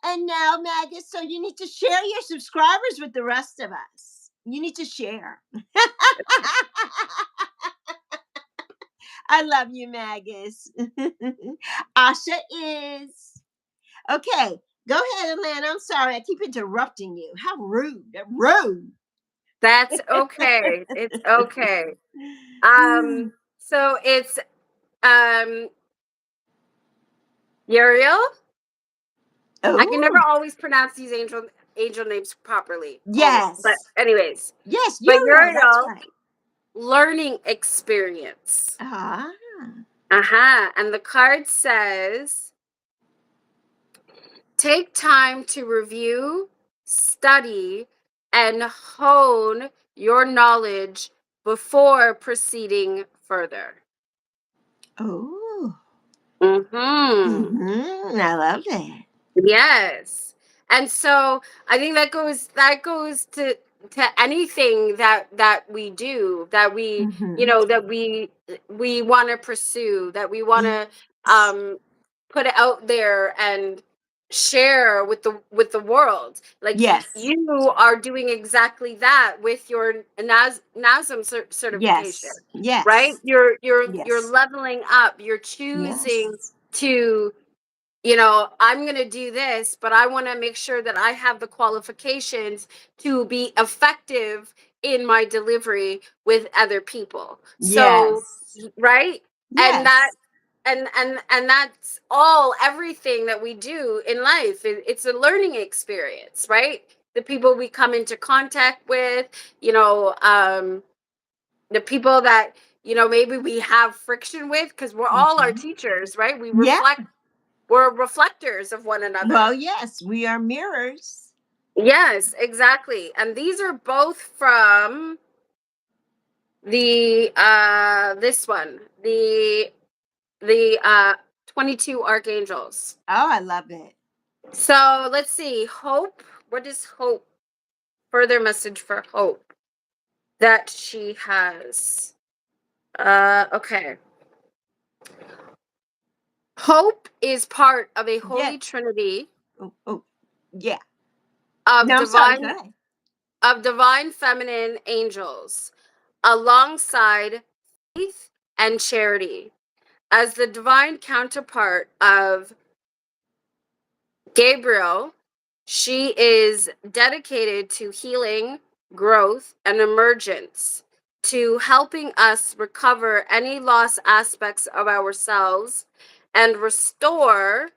And now, Magus, so you need to share your subscribers with the rest of us. You need to share. I love you, Magus. Asha is. Okay, go ahead, Atlanta. I'm sorry. I keep interrupting you. How rude. Rude. That's okay. It's okay. So it's um Uriel. I can never Oh, always pronounce these angel names properly. Always, but yes. anyways, Yes, but Uriel. That's Uriel, right. learning experience. Ah. And the card says, take time to review, study, and hone your knowledge before proceeding further. Oh. Mm-hmm. I love that. Yes. And so I think that goes to anything that we do, that we, Mm-hmm. that we want to pursue, that we want to Yes. put it out there and share with the world. Like Yes. you are doing exactly that with your NASM certification, Yes. right? Yes. You're Yes. leveling up. You're choosing Yes. to, I'm going to do this, but I want to make sure that I have the qualifications to be effective in my delivery with other people. So, Yes. right? And that Yes. and that's everything that we do in life. It's a learning experience, right? The people we come into contact with, the people that, maybe we have friction with, because we're all our Mhm. teachers, right? Yeah. We're reflectors of one Well, another. yes, we are mirrors. Yes, exactly. And these are both from the this one, the 22 archangels. Oh, I love it. So let's see. Hope. What is hope? Further message for hope that she has. Okay. Hope is part of a Yeah. holy trinity Oh, oh, yeah. of No, I'm sorry. Go divine ahead. of divine feminine angels alongside faith and charity as the divine counterpart of Gabriel. She is dedicated to healing, growth, and emergence, to helping us recover any lost aspects of ourselves and restore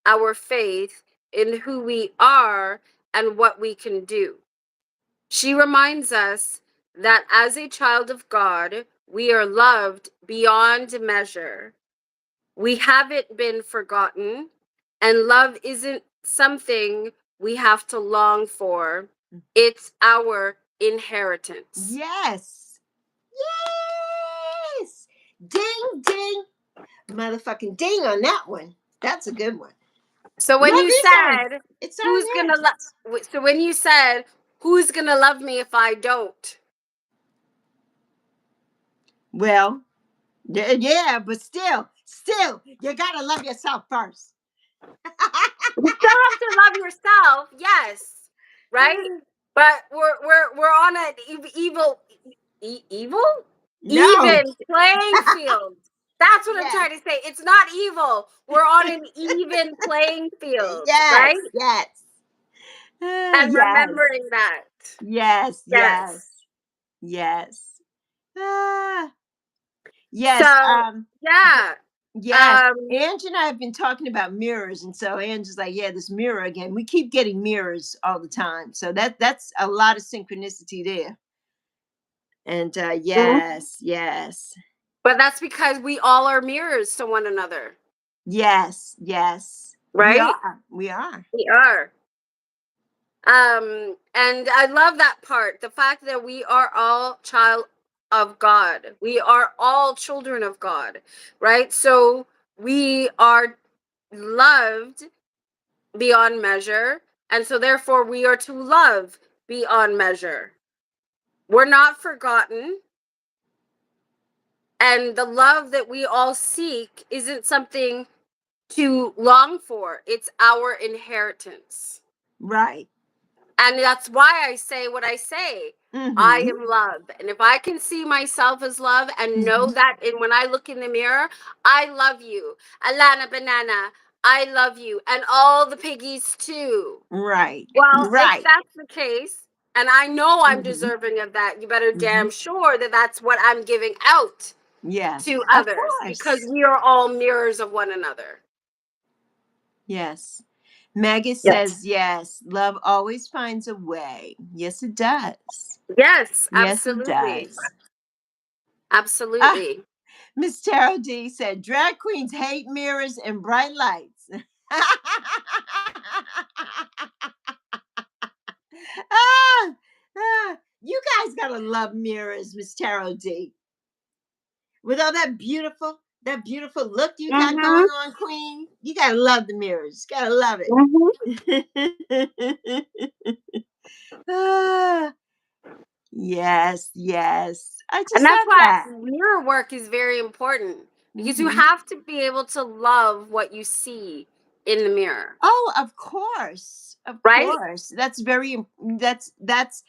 our faith in who we are and what we can do. She reminds us that as a child of God, we are loved beyond measure. We haven't been forgotten, and love isn't something we have to long for. It's our inheritance. Yes. Yes. Ding, ding. Motherfucking ding on that one. That's a good one. So when Love you is our, said, it's our who's gonna inheritance. so when you said, who's gonna love me if I don't? Well, yeah, but still, you gotta love yourself first. You still have to love yourself, yes, right? But we're on an evil No. even playing field. That's what I'm Yes. trying to say. It's not evil. We're on an even playing field, Yes. right? Yes. And Yes. remembering that. Yes. Yes. Yes. Yes. Ah, yes. So yeah. Yes. Um Ange and I have been talking about mirrors, and so Ange is like, "Yeah, this mirror again." We keep getting mirrors all the time, so that's a lot of synchronicity there. And mhm. yes, yes, But that's because we all are mirrors to one another, yes, yes. We right? are. We are. We are. And I love that part, the fact that we are all of God. We are all children of God, right? So we are loved beyond measure, and so therefore we are to love beyond measure. We're not forgotten, and the love that we all seek isn't something to long for. It's our inheritance. Right. And that's why I say what I say. I Mm-hmm. am love. And if I can see myself as love and know Mm-hmm. that, and when I look in the mirror, I love you. Alana Banana, I love you. And all the piggies too. Right. Well, if Right. that's the case, and I know I'm Mm-hmm. deserving of that, you better Mm-hmm. damn sure that that's what I'm giving out Yes. to Of others, because course. we are all mirrors of one another. Yes. Maggie Yes. says yes. Love always finds a way. Yes, it does. Yes, Yes, it absolutely. does. Ah, Absolutely. Miss Tarot D said drag queens hate mirrors and bright lights. ah, you guys gotta love mirrors, Miss Tarot D. With all that beautiful look you got Mm-hmm. going on, Queen. You gotta love the mirrors. Gotta love Mm-hmm. it. Ah, yes, yes. I And just that's love why that. mirror work is very important, because you Hmm. have to be able to love what you see in the mirror, Oh, of course, of right? course. That's very. That's that's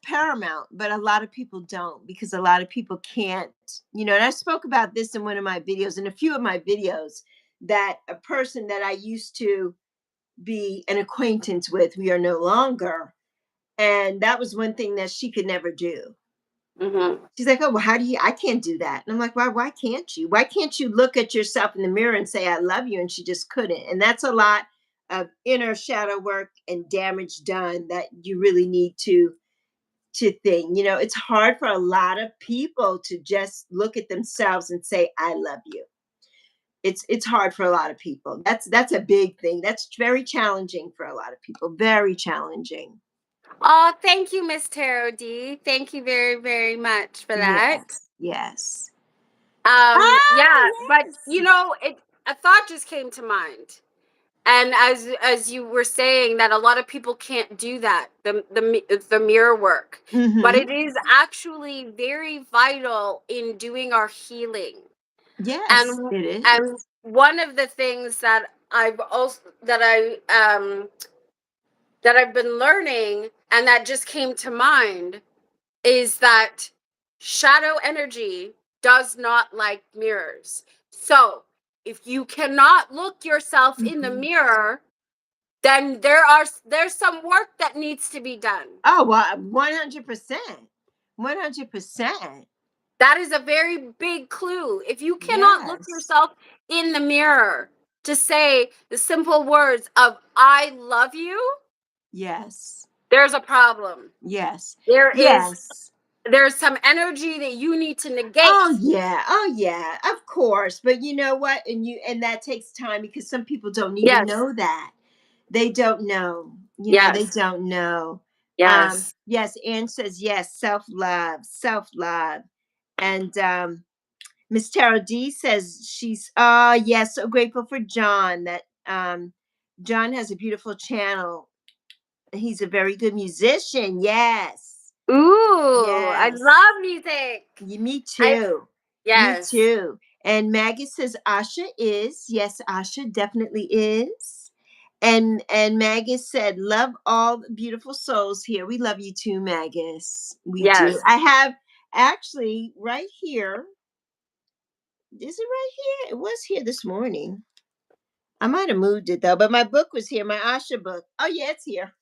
paramount. But a lot of people don't, because a lot of people can't. And I spoke about this in one of my videos, in a few of my videos, that a person that I used to be an acquaintance with, we are no longer, and that was one thing that she could never do. Mm-hmm. She's like, oh, well, how do you? I can't do that. And I'm like, why? Why can't you? Why can't you look at yourself in the mirror and say, I love you? And she just couldn't. And that's a lot of inner shadow work and damage done that you really need to think. It's hard for a lot of people to just look at themselves and say, I love you. It's hard for a lot of people. That's a big thing. That's very challenging for a lot of people. Very challenging. Oh, thank you, Miss Tarot D. Thank you very, very much for that. Yes. Yes. Ah, Yeah, but yes. a thought just came to mind. And as you were saying, that a lot of people can't do that, the mirror work, but Mm-hmm. it is actually very vital in doing our healing. Yes, And it is. and one of the things that I've also that I've been learning, and that just came to mind, is that shadow energy does not like mirrors. So if you cannot look yourself in the Mhm. mirror, then there's some work that needs to be done. Oh, well, 100%. 100%. That is a very big clue. If you cannot look Yes. yourself in the mirror to say the simple words of I love you, Yes. there's a problem. Yes. There is Yes. there's some energy that you need to negate. Oh yeah. Oh yeah. Of course. But you know what? And that takes time, because some people don't even Yes. know that. They don't know. They Yes. don't know. Yes. Yes, Anne says yes, self-love, self-love. And Miss Tara D says she's yes, so grateful for John, that John has a beautiful channel. He's a very good musician. Yes. Ooh, I Yes. love music. Me I too. Me Yes. too. And Maggie says Asha is. Yes, Asha definitely is. And Magus said, love all the beautiful souls here. We love you too, Magus. We do. Yes. I have actually right here. Is it right here? It was here this morning. I might have moved it though, but my book was here, my Asha book. Oh yeah, it's here.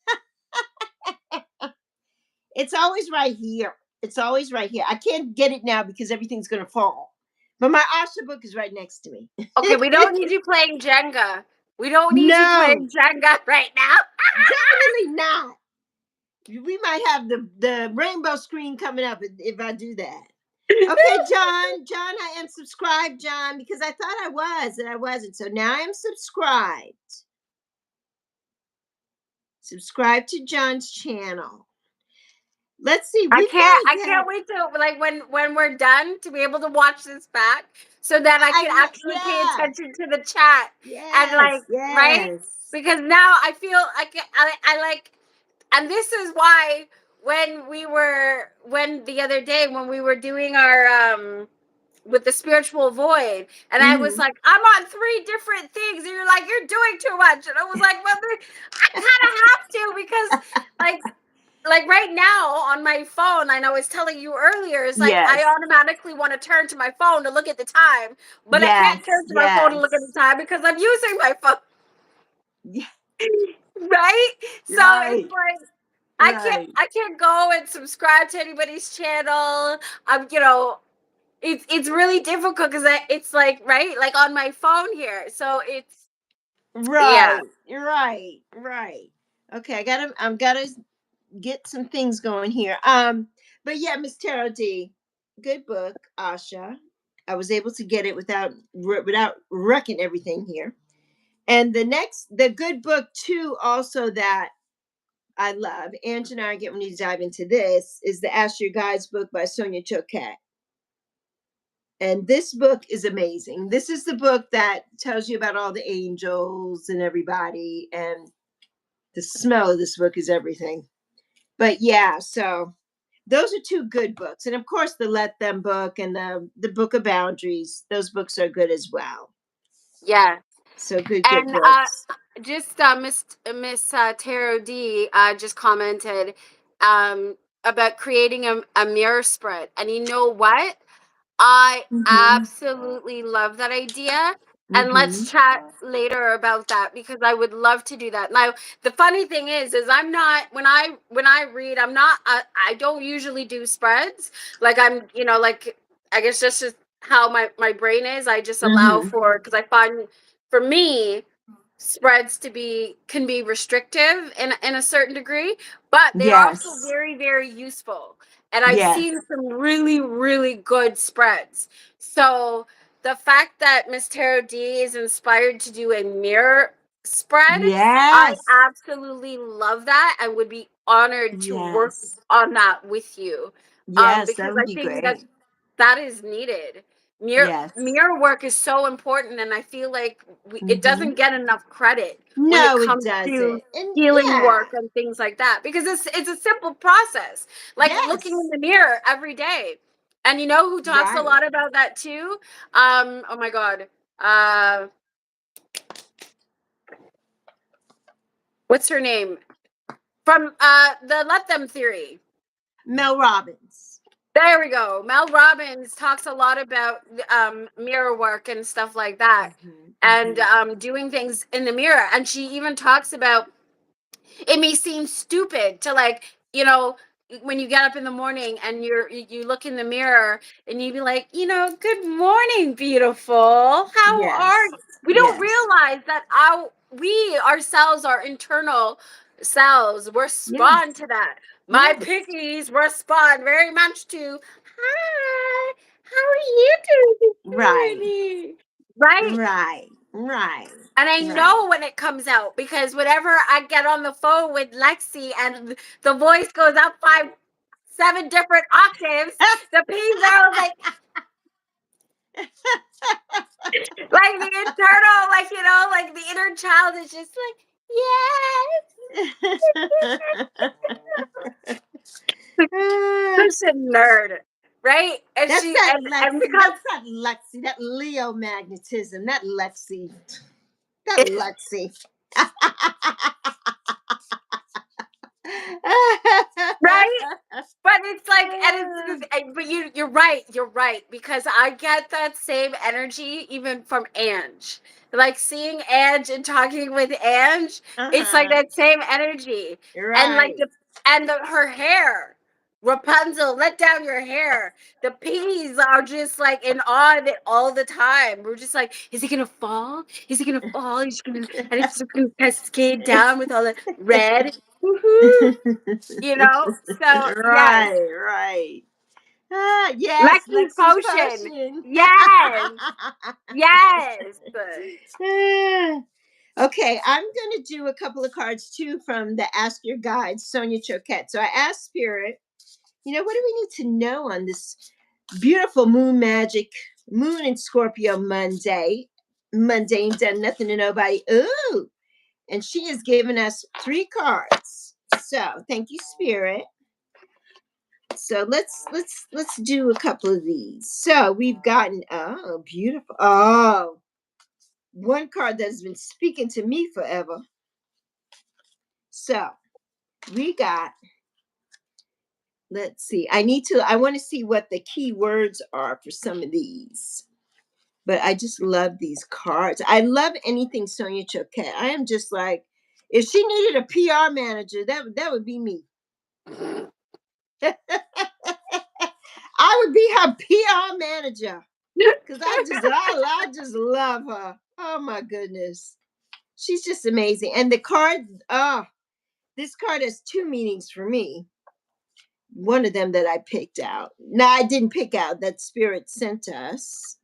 It's always right here. It's always right here. I can't get it now because everything's gonna fall. But my Asha book is right next to me. Okay, we don't need you playing Jenga. We don't need you No, playing Jenga right now. definitely not. We might have the rainbow screen coming up if I do that. Okay, John. John, I am subscribed, John, because I thought I was and I wasn't. So now I am subscribed. Subscribe to John's channel. Let's see. I We've can't. got I to can't wait to like when we're done to be able to watch this back, so that I can actually pay yeah. attention to the chat and like Yes. right, Yes. because now I feel I like, and this is why when the other day when we were doing our with the spiritual void, and I was Mm-hmm. like, I'm on 3 different things, and you're like, you're doing too much, and I was like, well, I kind of have to, because like right now on my phone, I know I was telling you earlier, it's like I Yes. automatically want to turn to my phone to look at the time, but I can't Yes. turn to my phone to look at Yes. the time because I'm using my phone. Yeah. Right? So it's Right. like Right. I can't go and subscribe to anybody's channel. It's really difficult because it's like right, like on my phone here. So it's yeah, Right. Right. Right. Okay. I'm gotta get some things going here. But yeah, Miss Tarot D, good book, Asha. I was able to get it without wrecking everything here. And the good book too, also that I love, Ange and I get when you dive into this, is the Ask Your Guides book by Sonia Choquette. And this book is amazing. This is the book that tells you about all the angels and everybody, and the smell of this book is everything. But yeah, so those are 2 good books. And of course the Let Them book and the Book of Boundaries. Those books are good as well. yeah. So good And books. just Miss Tarot D just commented about creating a mirror spread, and you know what? I Mm-hmm. absolutely love that idea. And Mm-hmm. let's chat later about that, because I would love to do that. Now, the funny thing is I'm not, when I read, I'm not I don't usually do spreads. Like I'm, like I guess just how my brain is. I just allow Mm-hmm. for, because I find for me spreads can be restrictive in a certain degree, but they're also Yes. very, very useful, and I've Yes. seen some really, really good spreads. So the fact that Miss Tarot D is inspired to do a mirror spread, I Yes. absolutely love that and would be honored to work Yes. on that with you, Yes, that because would I be think that great. that is needed. Yes. Mirror work is so important, and I feel like it Mm-hmm. doesn't get enough credit when it No, it comes to doesn't. And healing yeah. work and things like that, because it's a simple process, like looking in Yes. the mirror every day. And you know who talks a Right. lot about that too? Oh my god, uh, what's her name from the Let Them theory? Mel Robbins. There we go. Mel Robbins talks a lot about mirror work and stuff like that, Mm-hmm. and Mm-hmm. doing things in the mirror. And she even talks about, it may seem stupid to, like, when you get up in the morning and you look in the mirror and you be like, good morning, beautiful, how are Yes. you? We don't Yes. realize that we ourselves, our internal selves, Yes. respond to that. My Yes. piggies respond very much to, hi, how are you doing Right. this morning, right? Right. Right. And I Right. know when it comes out, because whenever I get on the phone with Lexi and the voice goes up 7 different octaves, the P's are like the internal, like, like the inner child is just like, yes, such a nerd, right? And That's she that and Lexi. because That's that Lexi. That Leo magnetism. That Lexi. That Lexi. right. But it's like, and but you're right, because I get that same energy even from Ange. Like seeing Ange and talking with Ange, it's like Uh-huh. that same energy. And like Right. her hair, Rapunzel, let down your hair. The peas are just like in awe of it all the time. We're just like, is he gonna fall? Is he gonna fall? And it's just gonna cascade down with all the red. Woohoo! So yes, Right, right. Ah, yes, Lexi's Lexi's potion. potion. Yes, yes. Ah, okay, I'm going to do a couple of cards too from the Ask Your Guide, Sonia Choquette. So I asked Spirit what do we need to know on this beautiful moon magic, moon and Scorpio Monday? Monday ain't done nothing to nobody. Ooh. And she has given us 3 cards. So thank you, Spirit. So let's do a couple of these. So we've gotten beautiful. Oh, one card that has been speaking to me forever. So we got, let's see. I want to see what the key words are for some of these. But I just love these cards. I love anything Sonia Choquette. I am just like, if she needed a PR manager, that would be me. I would be her PR manager because I just love her. Oh my goodness, she's just amazing. And the card, this card has 2 meanings for me. One of them that I picked out. No, I didn't pick out. That Spirit sent us.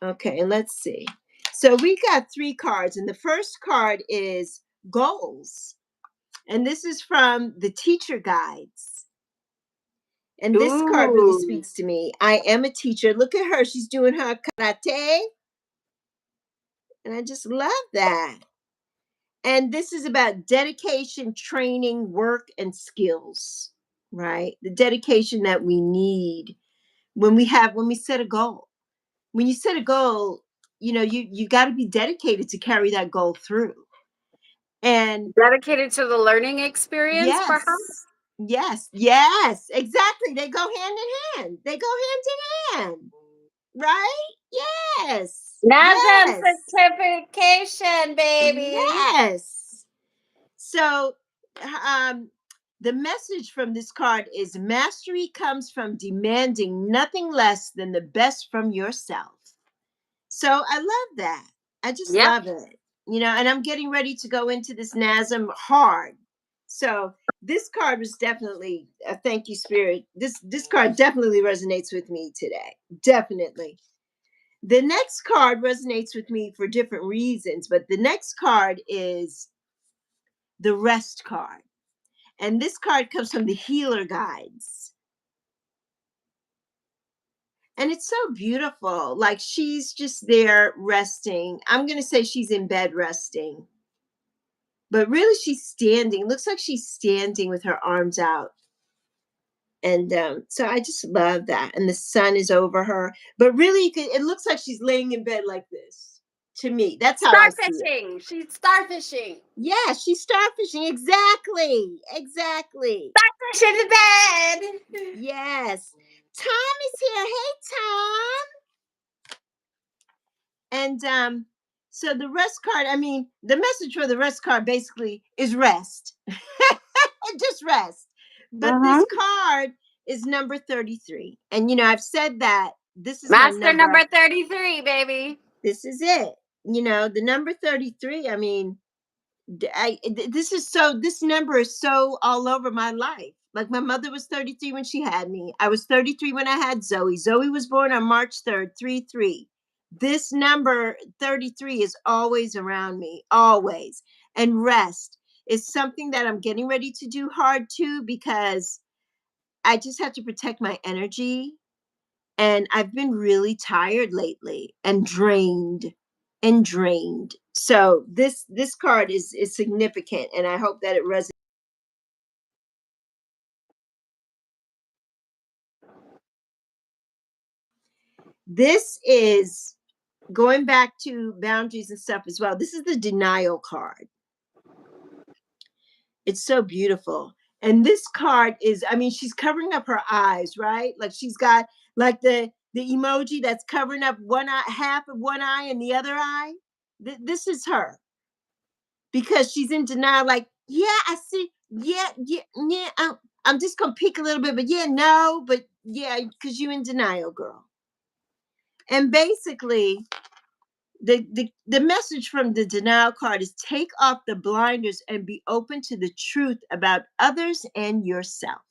Okay, and let's see. So we got 3 cards, and the first card is goals, and this is from the teacher guides. And this card really Ooh. speaks to me. I am a teacher. Look at her. She's doing her karate. And I just love that. And this is about dedication, training, work, and skills, right? The dedication that we need when we set a goal. When you set a goal, you got to be dedicated to carry that goal through. And Dedicated to the learning experience, yes, perhaps? yes, exactly. They go hand in hand. They go hand in hand. Right? Yes. NASM Yes. certification, baby. Yes. So, the message from this card is mastery comes from demanding nothing less than the best from yourself. So, I love that. I just Yep. love it. And I'm getting ready to go into this NASM hard. So, this card was definitely a thank you, Spirit. This card definitely resonates with me today. Definitely. The next card resonates with me for different reasons, but the next card is the rest card. And this card comes from the healer guides. And it's so beautiful. Like she's just there resting. I'm going to say she's in bed resting. But really, she's standing. Looks like she's standing with her arms out. And so I just love that. And the sun is over her. But really, it looks like she's laying in bed like this. To me, that's how I see it. Starfishing. She's starfishing. Yeah, she's starfishing. Exactly. Starfish in bed. Yes. Tom is here. Hey, Tom. And so the rest card, the message for the rest card basically is rest. Just rest. But this card is number 33. And I've said that this is my Master number 33, baby. This is it. The number 33, this number is so all over my life. Like my mother was 33 when she had me. I was 33 when I had Zoe. Zoe was born on March 3rd, 3-3. This number 33 is always around me, always. And rest is something that I'm getting ready to do hard too, because I just have to protect my energy. And I've been really tired lately and drained. So this card is significant, and I hope that it resonates. This is going back to boundaries and stuff as well. This is the denial card. It's so beautiful. And this card is, she's covering up her eyes, right? Like she's got like the emoji that's covering up one eye, half of one eye and the other eye. This is her. Because she's in denial, like, yeah, I see, yeah, I'm just gonna peek a little bit, but yeah, no, but yeah, because you're in denial, girl. And basically, the message from the denial card is take off the blinders and be open to the truth about others and yourself.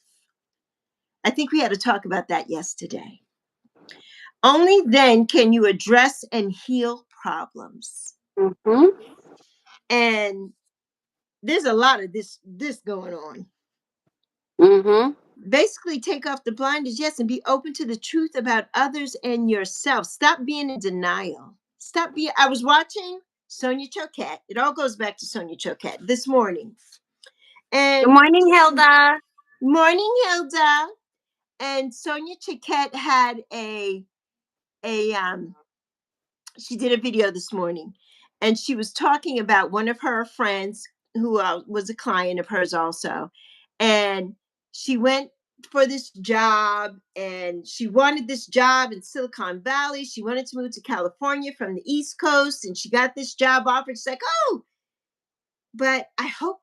I think we had to talk about that yesterday. Only then can you address and heal problems. And there's a lot of this going on. basically take off the blinders, yes, and be open to the truth about others and yourself. Stop being in denial. Stop being. I was watching Sonia Choquette. It all goes back to Sonia Choquette this morning. Good And morning, Hilda. morning, Hilda. And Sonia Choquette had a she did a video this morning, and she was talking about one of her friends who was a client of hers also, and she went for this job, and she wanted this job in Silicon Valley. She wanted to move to California from the East Coast, and she got this job offer. She's like, oh, but I hope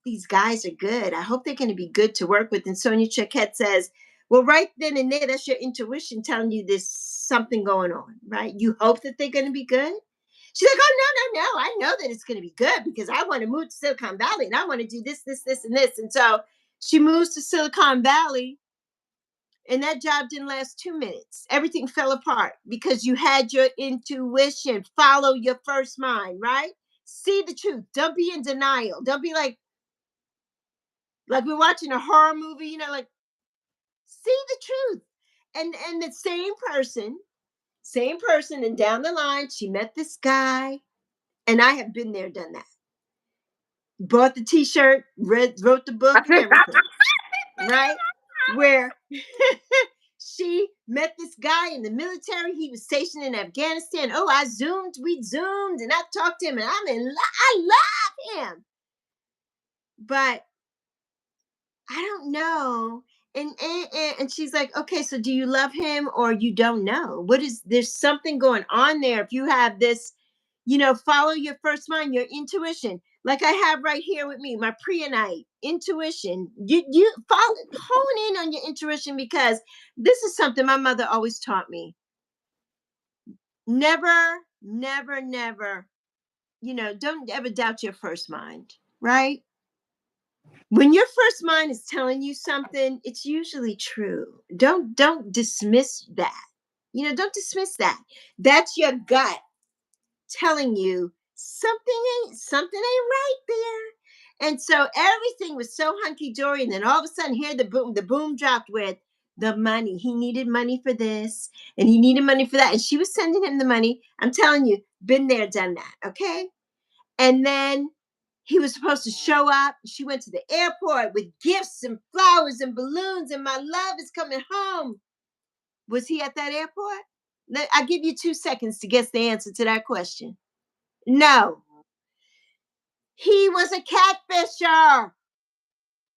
these guys are good. I hope they're going to be good to work with. And Sonia Choquette says, well, right then and there, that's your intuition telling you there's something going on, right? You hope that they're going to be good. She's like, oh, no, I know that it's going to be good because I want to move to Silicon Valley and I want to do this, and this. And so she moves to Silicon Valley, and that job didn't last 2 minutes. Everything fell apart because you had your intuition. Follow your first mind, right? See the truth. Don't be in denial. Don't be like we're watching a horror movie, like see the truth. And the same person, and down the line, she met this guy, and I have been there, done that. Bought the t-shirt, wrote the book and everything. Right? Where she met this guy in the military. He was stationed in Afghanistan. Oh, we zoomed, and I talked to him, and I love him. But I don't know. And she's like, okay, so do you love him or you don't know? There's something going on there. If you have this, follow your first mind, your intuition. Like I have right here with me, my Priyanite intuition. You hone in on your intuition, because this is something my mother always taught me. Never, never, never, don't ever doubt your first mind, right? When your first mind is telling you something, it's usually true. Don't dismiss that. Don't dismiss that. That's your gut telling you something ain't right there. And so everything was so hunky dory, and then all of a sudden, here the boom dropped with the money. He needed money for this, and he needed money for that, and she was sending him the money. I'm telling you, been there, done that. Okay, and then he was supposed to show up. She went to the airport with gifts and flowers and balloons, and my love is coming home. Was he at that airport? I'll give you 2 seconds to guess the answer to that question. No. He was a catfisher.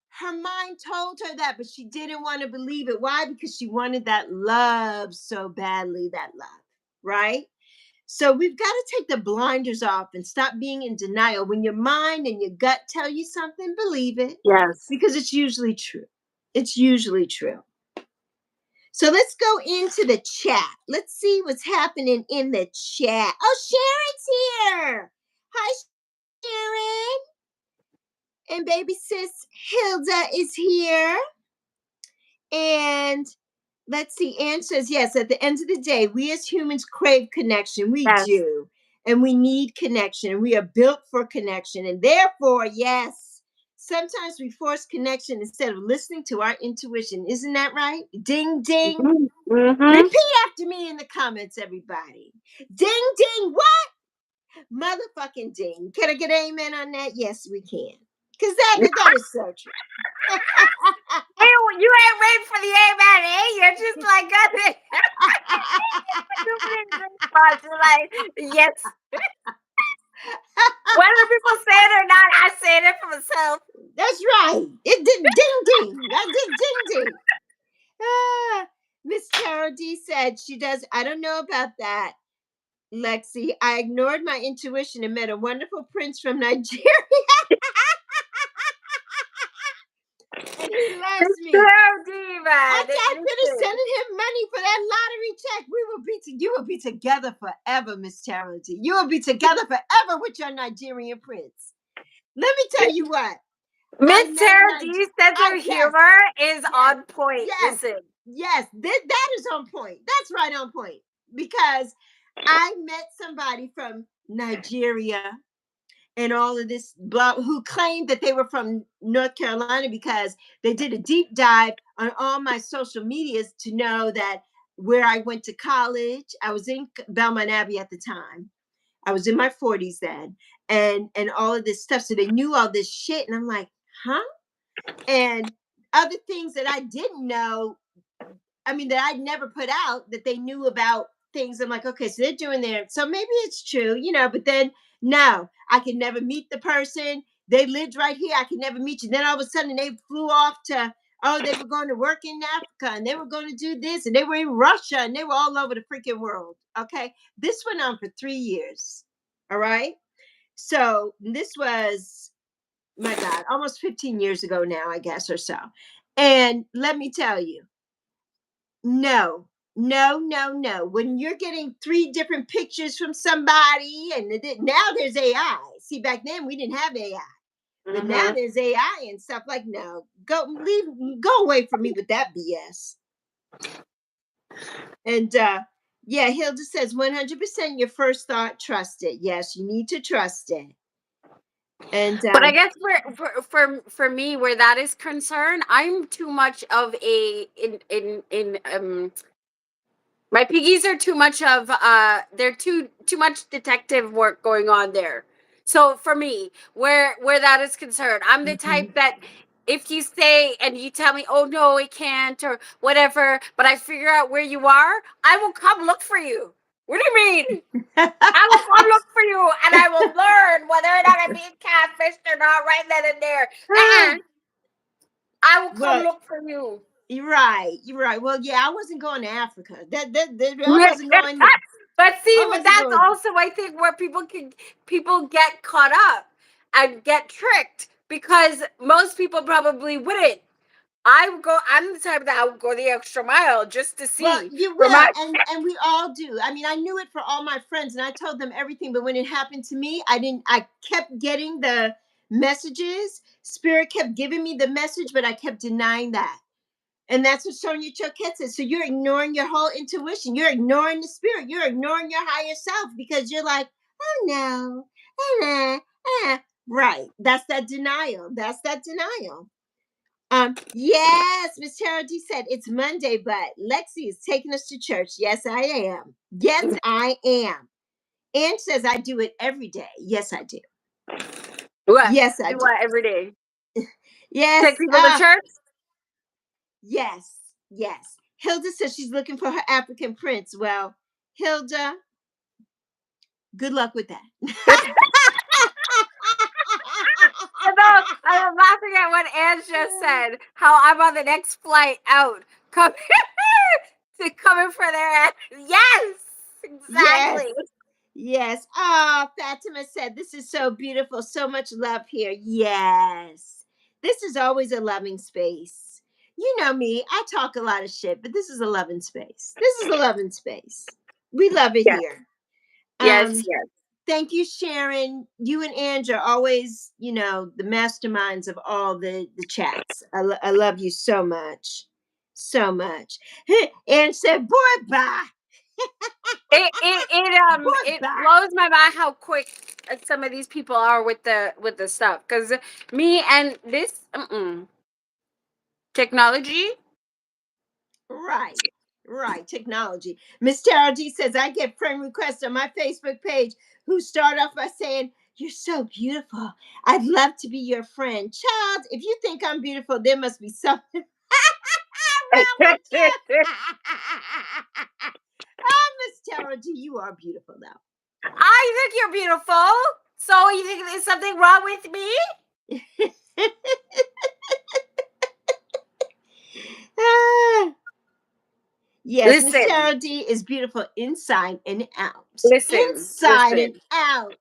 Her mind told her that, but she didn't want to believe it. Why? Because she wanted that love so badly, right? So we've got to take the blinders off and stop being in denial. When your mind and your gut tell you something, believe it. Yes. Because it's usually true. It's usually true. So let's go into the chat. Let's see what's happening in the chat. Oh, Sharon's here. Hi, Sharon. And baby sis Hilda is here. And let's see, Anne says, yes, at the end of the day, we as humans crave connection. We do. And we need connection. And we are built for connection. And therefore, yes, sometimes we force connection instead of listening to our intuition. Isn't that right? Ding, ding. Mm-hmm. Repeat after me in the comments, everybody. Ding, ding, what? Motherfucking ding. Can I get an amen on that? Yes, we can. Because that is so true. You ain't waiting for the amen, eh? You're just like, got it. You're like, yes. Whether people say it or not, I say it for myself. That's right. It did ding ding. That did ding ding. Miss Carol D said she does. I don't know about that, Lexi. I ignored my intuition and met a wonderful prince from Nigeria. And he loves me. After I finished sending him money for that lottery check, you will be together forever, Miss Charity. You will be together forever with your Nigerian prince. Let me tell you what. Miss Charity said her humor is on point. Yes, Listen. Yes, that is on point. That's right on point. Because I met somebody from Nigeria, and all of this blah, who claimed that they were from North Carolina because they did a deep dive on all my social medias to know that where I went to college. I was in Belmont Abbey at the time. I was in my 40s then, and all of this stuff. So they knew all this shit, and I'm like, huh? And other things that I didn't know, I mean, that I'd never put out, that they knew about things. I'm like, okay, so they're doing there. So maybe it's true, but then no, I could never meet the person. They lived right here. I could never meet you. Then all of a sudden they flew off to, oh, they were going to work in Africa and they were going to do this and they were in Russia and they were all over the freaking world. Okay. This went on for 3 years. All right. So this was, my God, almost 15 years ago now, I guess, or so. And let me tell you, no, no, no, no. When you're getting three different pictures from somebody, and now there's AI. See, back then we didn't have AI, but now there's AI and stuff. Like, no, go away from me with that BS. And yeah, Hilda says 100% your first thought, trust it. Yes, you need to trust it. And but I guess for me, where that is concerned, I'm too much of a my piggies are too much of they're too much detective work going on there. So for me, where that is concerned, I'm the type that if you say and you tell me, oh no, it can't or whatever, but I figure out where you are, I will come look for you. What do you mean? I will come look for you and I will learn whether or not I'm being catfished or not right then and there. I will come look for you. You're right. You're right. Well, yeah, I wasn't going to Africa. I wasn't going there. But see, but that's also, I think, where people get caught up and get tricked because most people probably wouldn't. I'm the type that I would go the extra mile just to see. Well, you will, and we all do. I mean, I knew it for all my friends, and I told them everything. But when it happened to me, I didn't. I kept getting the messages. Spirit kept giving me the message, but I kept denying that. And that's what Sonia Choquette says. So you're ignoring your whole intuition. You're ignoring the spirit. You're ignoring your higher self because you're like, oh no, right. That's that denial. That's that denial. Yes, Miss Charity said it's Monday, but Lexi is taking us to church. Yes, I am. Yes, I am. Ann says I do it every day. Yes, I do. What? Yes, I do. do. What every day? Yes. Take people to church? Yes, yes. Hilda says she's looking for her African prince. Well, Hilda, good luck with that. I was laughing at what Anne just said. How I'm on the next flight out, coming for their ass. Yes, exactly. Yes. Oh, Fatima said this is so beautiful. So much love here. Yes. This is always a loving space. You know me. I talk a lot of shit, but this is a loving space. This is a loving space. We love it here. Yes. Thank you, Sharon. You and Andrew are always, the masterminds of all the chats. I love you so much. So much. And said, boy, bye. It blows my mind how quick some of these people are with the stuff. Because me and this technology. Right, technology. Miss Tara G says, I get friend requests on my Facebook page who start off by saying, you're so beautiful. I'd love to be your friend. Child, if you think I'm beautiful, there must be something wrong with you. Oh, Miss Tara G, you are beautiful, though. I think you're beautiful. So you think there's something wrong with me? Yes, Miss Tara D is beautiful inside and out. Inside and out.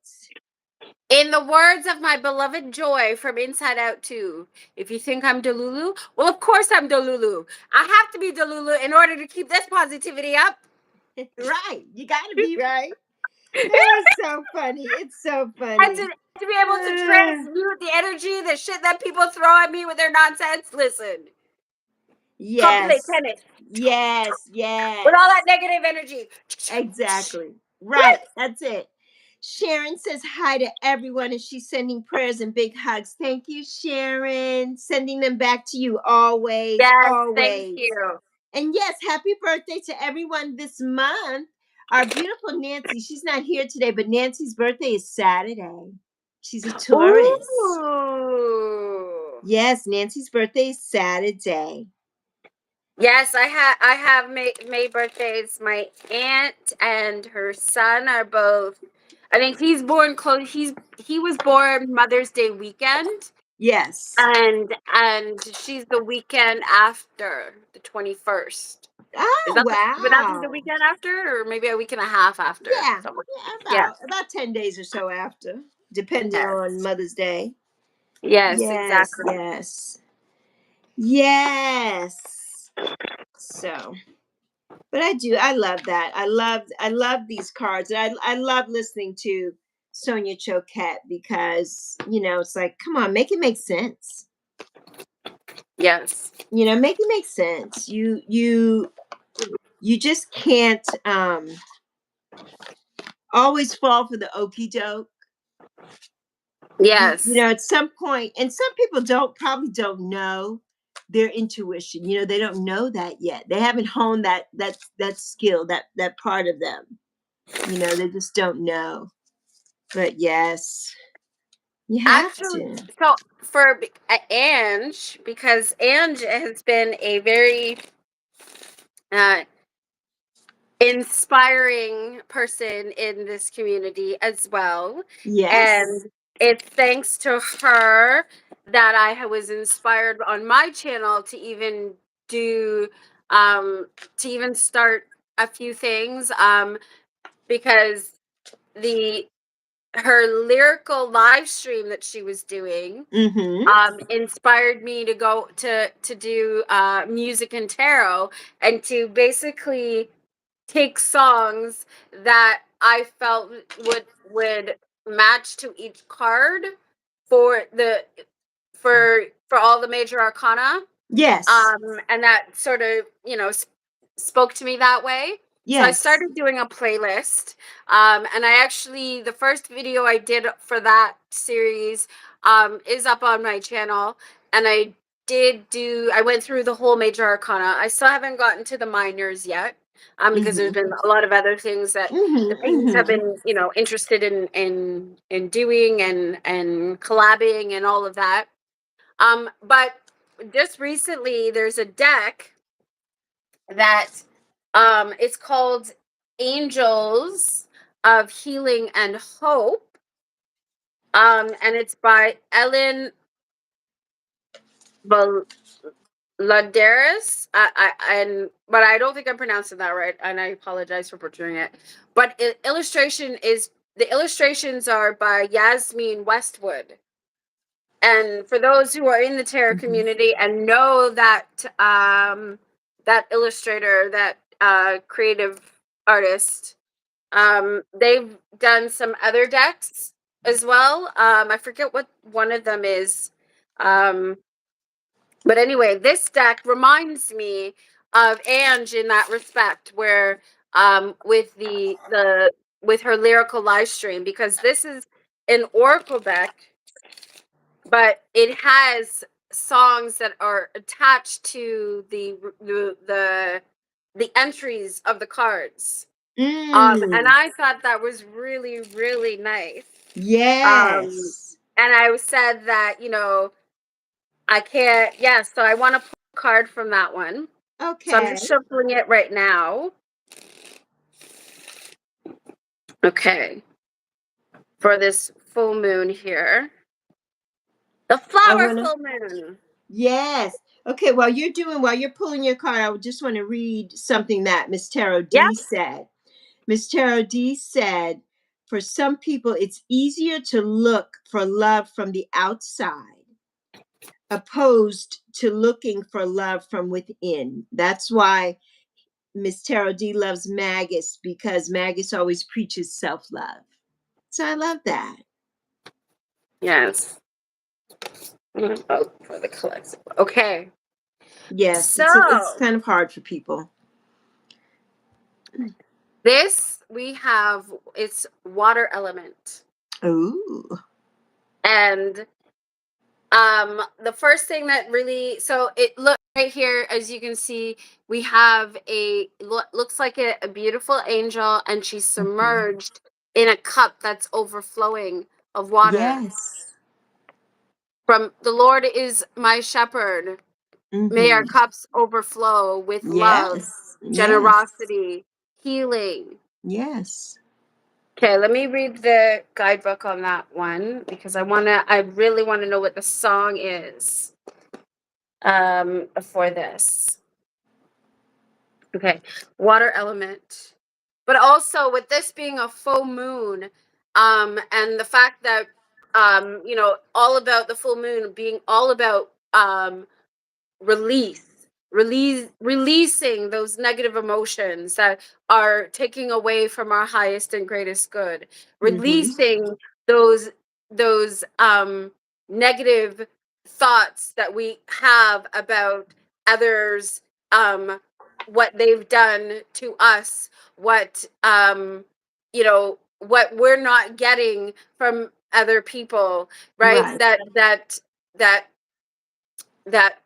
In the words of my beloved Joy from Inside Out 2, if you think I'm Delulu, well, of course I'm Delulu. I have to be Delulu in order to keep this positivity up. Right. You got to be right. It's so funny. It's so funny. And to be able to transmute the energy, the shit that people throw at me with their nonsense, listen. Yes. Tennis. Yes. With all that negative energy. Exactly. Right. That's it. Sharon says hi to everyone and she's sending prayers and big hugs. Thank you, Sharon. Sending them back to you always, Yes, thank always. you. And yes, happy birthday to everyone this month. Our beautiful Nancy, she's not here today, but Nancy's birthday is Saturday. She's a Taurus. Ooh. Yes, Nancy's birthday is Saturday. Yes, I have May birthdays. My aunt and her son are both. I think he's born close. He was born Mother's Day weekend, Yes. and she's the weekend after the 21st. Oh, Would that be the wow. weekend after, or maybe a week and a half after? Yeah, Somewhere. yeah, Yeah. about 10 days or so after, depending on Yes. Mother's Day. Yes. Yes, Exactly. yes. Yes. So, but I love that. I love these cards. And I love listening to Sonia Choquette because, it's like, come on, make it make sense. Yes. Make it make sense. You just can't always fall for the okie doke. Yes. At some point, and some people probably don't know their intuition. They don't know that yet. They haven't honed that skill, that part of them. They just don't know. But yes, you have Actually, to. so for Ange, because Ange has been a very uh, inspiring person in this community as well. Yes. And it's thanks to her that was inspired on my channel to even do to even start a few things, because the her lyrical live stream that she was doing Mm-hmm. inspired me to go to do music and tarot, and to basically take songs that I felt would match to each card for the for all the major arcana, Yes. and that sort of spoke to me that way. So I Yes. started doing a playlist, and I actually, the first video I did for that series is up on my channel, and I went through the whole major arcana. I still haven't gotten to the minors yet, because there's Mm-hmm. been a lot of other things that the Mm-hmm. paintings have Mm-hmm. been interested in doing, and collabing and all of that. But just recently, there's a deck that it's called Angels of Healing and Hope. And it's by Ellen Ladaris. But I don't think I'm pronouncing that right, and I apologize for butchering it. But the illustrations are by Yasmin Westwood. And for those who are in the tarot Mm-hmm. community and know that illustrator, that creative artist, they've done some other decks as well. I forget what one of them is. Um, but anyway, this deck reminds me of Ange in that respect, where with the with her lyrical live stream, because this is an oracle deck, but it has songs that are attached to the entries of the cards. And Mm. I thought that was really, really nice. Um, Yes. and I said that, I can't, yeah, so I want to pull a card from that one. So I'm Okay. just shuffling it right now. Okay. For this full moon here. The I flower wanna. full moon. Yes. Okay. While you're pulling your card, I would just want to read something that Miss Tarot Yep. D said. Miss Tarot D said, for some people, it's easier to look for love from the outside, opposed to looking for love from within. That's why Miss Tarot D loves Magus, because Magus always preaches self love. So I love that. Yes. Oh, for the collective. Okay. Yes, it's So kind of hard for people. This we have, it's water element. Ooh. And the first thing that really, so it look right here, as you can see, we have looks like a beautiful angel, and she's submerged in a cup that's overflowing of water. Yes. From the Lord is my shepherd. May our cups overflow with love, Yes. Yes. generosity, healing. Yes. Okay, let me read the guidebook on that one, because I really want to know what the song is for this. Okay, water element. But also with this being a full moon, and the fact that all about the full moon being all about releasing those negative emotions that are taking away from our highest and greatest good, releasing those negative thoughts that we have about others, what they've done to us, what what we're not getting from other people, right? Right. That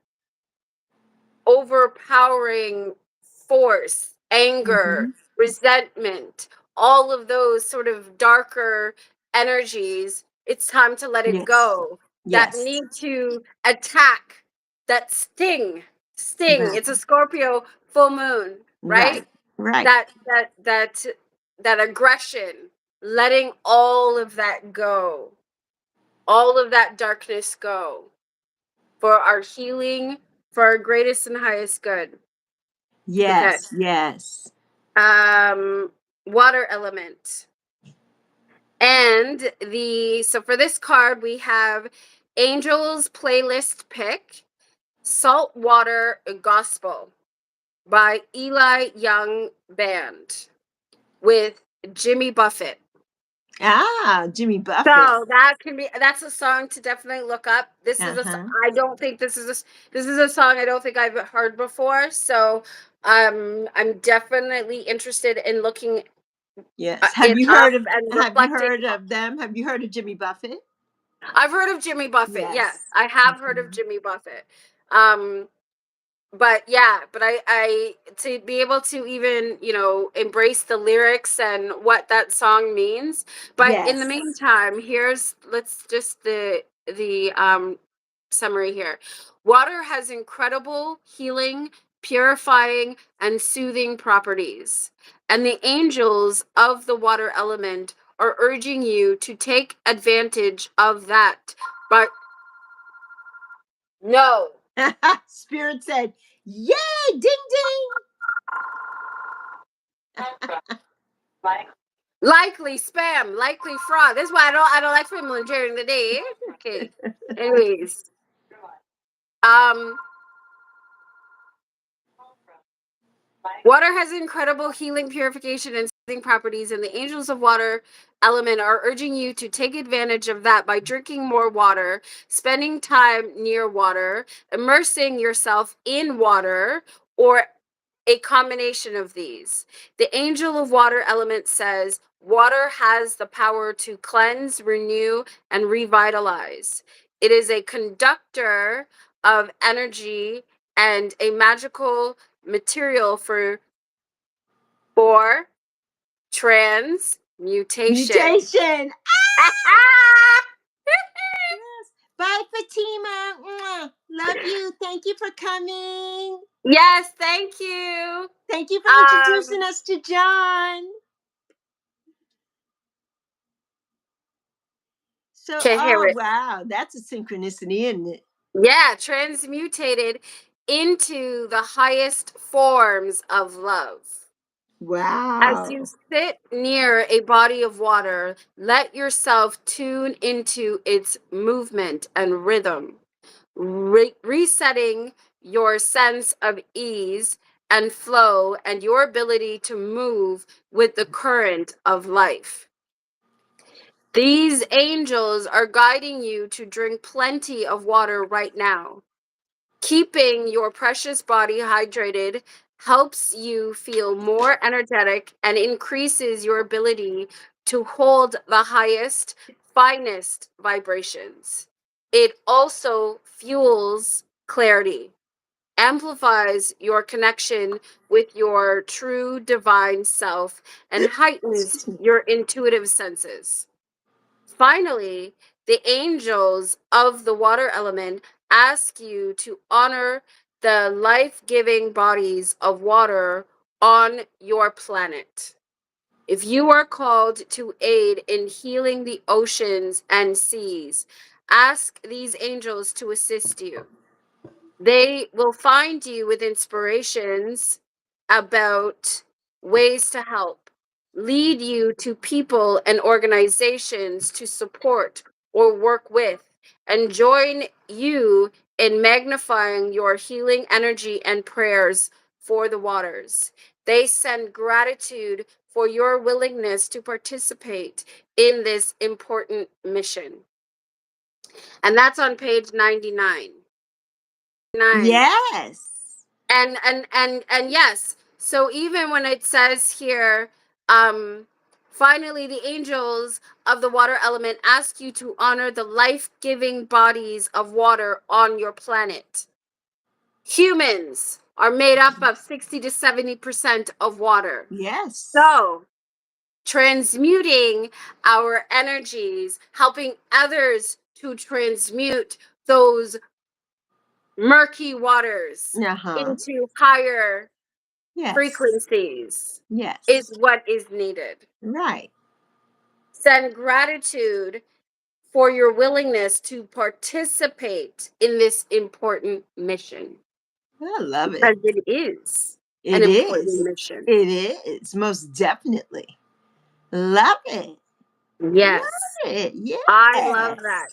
overpowering force, anger, resentment, all of those sort of darker energies, it's time to let it Yes. go. That Yes. need to attack, that sting. Right. It's a Scorpio full moon, Right. right? Right. That aggression, letting all of that go, all of that darkness go, for our healing, for our greatest and highest good. Okay. Yes. Yes. Water element. And so for this card, we have Angels Playlist Pick, Saltwater Gospel by Eli Young Band with Jimmy Buffett. Ah, Jimmy Buffett. So that's a song to definitely look up. I don't think this is a song I don't think I've heard before. So I'm definitely interested in looking Yes. Have it you up heard of and have you reflecting. heard of them? Have you heard of Jimmy Buffett? I've heard of Jimmy Buffett. Yes, Yes. I have heard of Jimmy Buffett. Um, but yeah, but I to be able to even embrace the lyrics and what that song means. But in the Yes. meantime, let's just the summary here. Water has incredible healing, purifying, and soothing properties, and the angels of the water element are urging you to take advantage of that. But no. Spirit said, "Yay, ding ding." Likely spam, likely fraud. That's why I don't like Finland during the day. Okay. Anyways. Water has incredible healing, purification, and soothing properties, and the angels of water element are urging you to take advantage of that by drinking more water, spending time near water, immersing yourself in water, or a combination of these. The angel of water element says water has the power to cleanse, renew, and revitalize. It is a conductor of energy and a magical material for transmutation. Mutation. Yes. Bye, Fatima. Mwah. Love you. Thank you for coming. Yes, thank you. Thank you for introducing us to John. So, Can't hear oh it. wow, that's a synchronicity, isn't it? Yeah, transmutated into the highest forms of love. As you Wow. sit near a body of water, let yourself tune into its movement and rhythm, resetting your sense of ease and flow and your ability to move with the current of life. These angels are guiding you to drink plenty of water right now, keeping your precious body hydrated, helps you feel more energetic and increases your ability to hold the highest, finest vibrations. It also fuels clarity, amplifies your connection with your true divine self, and heightens Excuse me. your intuitive senses. Finally, the angels of the water element ask you to honor the life giving bodies of water on your planet. If you are called to aid in healing the oceans and seas, ask these angels to assist you. They will find you with inspirations about ways to help, lead you to people and organizations to support or work with, and join you in magnifying your healing energy and prayers for the waters. They send gratitude for your willingness to participate in this important mission. And that's on page 99. Yes. And yes, so even when it says here, um finally the angels of the water element ask you to honor the life-giving bodies of water on your planet. Humans are made up of 60 to 70% of water. Yes. So transmuting our energies, helping others to transmute those murky waters Uh-huh. into higher Yes. frequencies is Yes. what is needed. Right. Send gratitude for your willingness to participate in this important mission, I love it. because it is an It important is. mission. It is. Most definitely. Love it. Yes, Love it. I love that.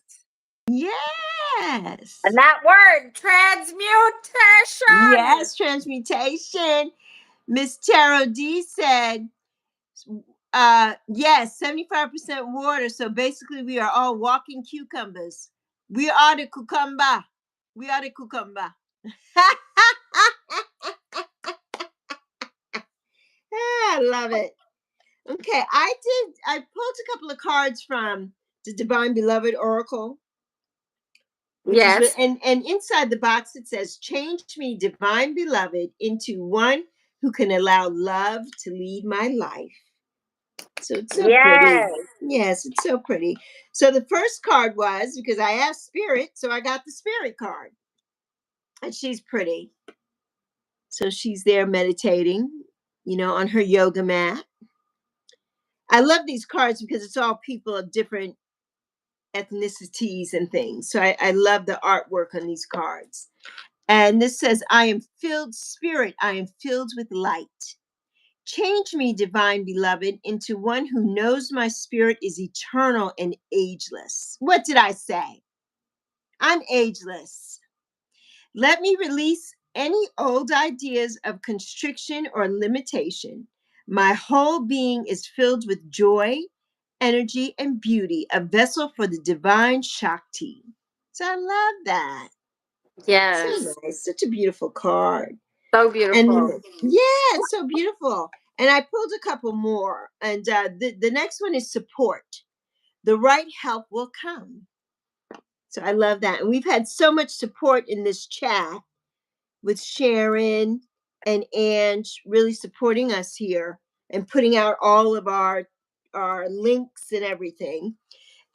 Yes. Yes. And that word, transmutation. Yes, transmutation. Miss Tarot D said, yes, 75% water. So basically we are all walking cucumbers. We are the cucumber. We are the cucumber. I love it. Okay, I pulled a couple of cards from the Divine Beloved Oracle, which is Yes, and inside the box it says, "Change me, Divine Beloved, into one who can allow love to lead my life." So it's so pretty. yes, Yes, it's so pretty. So the first card was, because I asked Spirit, so I got the Spirit card, and she's pretty. So she's there meditating, on her yoga mat. I love these cards because it's all people of different ethnicities and things. So I love the artwork on these cards. And this says, "I am filled, Spirit, I am filled with light. Change me, Divine Beloved, into one who knows my spirit is eternal and ageless." What did I say? I'm ageless. Let me release any old ideas of constriction or limitation. My whole being is filled with joy, energy, and beauty, a vessel for the divine Shakti. So I love that. So yes. nice. Such a beautiful card. So And beautiful. yeah, it's so beautiful. And I pulled a couple more. And the next one is support. The right help will come. So I love that. And we've had so much support in this chat with Sharon and Ange really supporting us here and putting out all of our links and everything.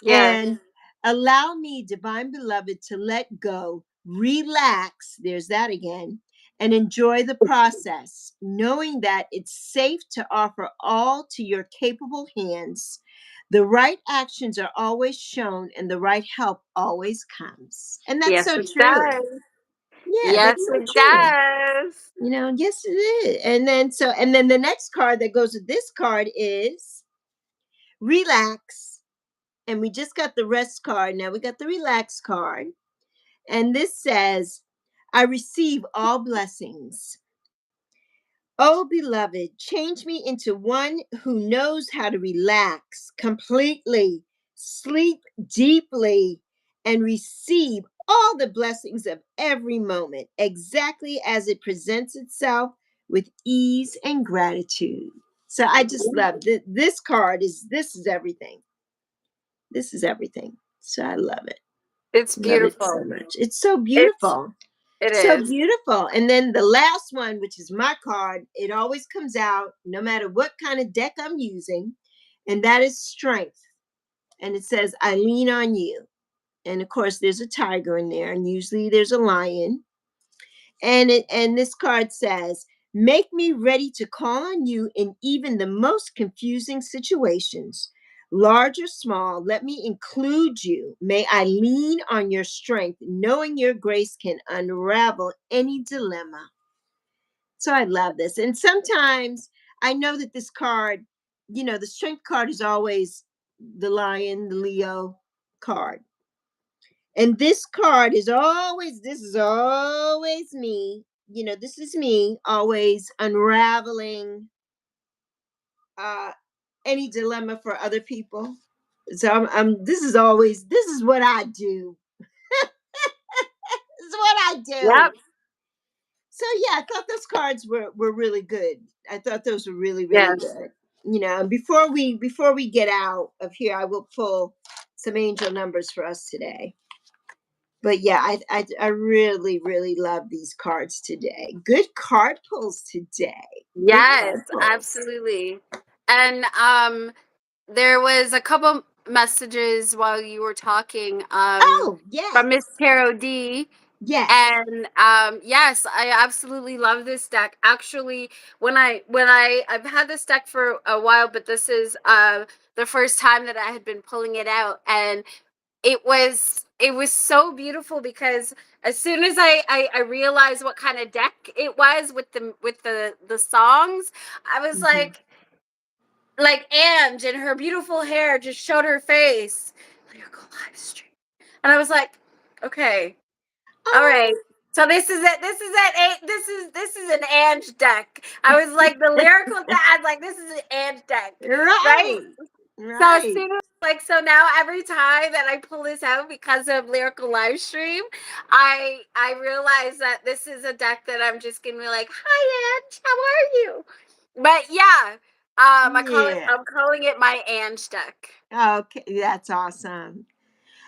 Yes, And allow me, Divine Beloved, to let go, relax, there's that again, and enjoy the process, knowing that it's safe to offer all to your capable hands. The right actions are always shown and the right help always comes. And that's yes, so it true. does. Yeah, Yes, that's so it true. does. Yes, it is. And then the next card that goes with this card is relax. And we just got the rest card. Now we got the relax card. And this says, "I receive all blessings. Oh, beloved, change me into one who knows how to relax completely, sleep deeply, and receive all the blessings of every moment exactly as it presents itself with ease and gratitude. So I just love this card. This is everything. This is everything. So I love it. It's Love it so beautiful. much. It's so It's beautiful. it So is. beautiful. And then the last one, which is my card, it always comes out no matter what kind of deck I'm using. And that is strength. And it says, I lean on you. And of course, there's a tiger in there, and usually there's a lion. And this card says, make me ready to call on you in even the most confusing situations. Large or small, let me include you. May I lean on your strength, knowing your grace can unravel any dilemma. So I love this. And sometimes I know that this card, the strength card is always the lion, the Leo card. And this is always me. This is me always unraveling uh any dilemma for other people. So this is what I do. This is what I do. Yep. So yeah, I thought those cards were really good. I thought those were really, really Yes. good. And before we get out of here, I will pull some angel numbers for us today. But yeah, I really, really love these cards today. Good card pulls today. Good Yes, card pulls. absolutely. And there was a couple messages while you were talking Oh from Miss yes, Tarot D. yes. And yes, I absolutely love this deck. Actually, I've had this deck for a while, but this is the first time that I had been pulling it out, and it was so beautiful because as soon as I realized what kind of deck it was with the songs, I was Mhm. like Ange and her beautiful hair just showed her face. Lyrical live stream. And I was like, okay, all right. Oh, So this is it. This is an Ange deck. I was like the lyrical dad, like this is an Ange deck, right? right, So as right. soon as so now every time that I pull this out because of lyrical live stream, I realize that this is a deck that I'm just gonna be like, hi Ange, how are you? But yeah, Yeah. I'm calling it my Ange deck. Okay, that's awesome.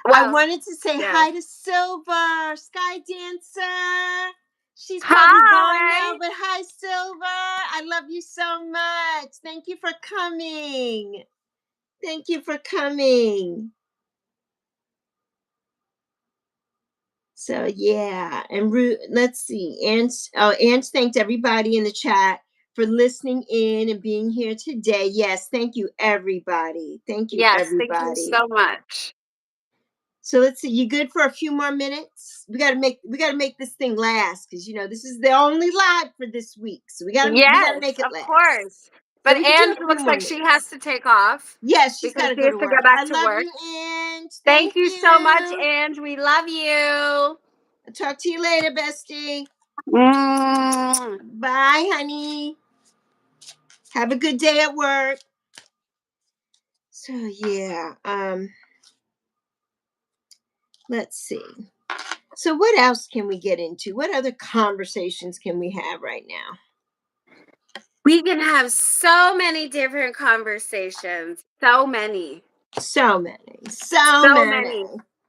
I Well, wanted to say yeah. hi to Silver, Sky Dancer. She's probably gone now, Hi. but hi, Silver. I love you so much. Thank you for coming. Thank you for coming. So yeah, and let's see. Ange thanked everybody in the chat for listening in and being here today. Yes, thank you everybody. Thank you Yes, thank you everybody. so much. So let's see. You good for a few more minutes? We gotta make this thing last because this is the only live for this week. So we gotta Yes, make it of last. course. So But we can do Ange a few looks more like she minutes. has to take off Yes, she's because gotta she go has to to go work. back I to love work. you, Ange. Thank Thank you so much, you. Ange. We love you. I'll talk to you later, bestie. Mm. Bye, honey. Have a good day at work. So yeah, let's see. So what else can we get into? What other conversations can we have right now? We can have so many different conversations. So many. So many. So So many. many.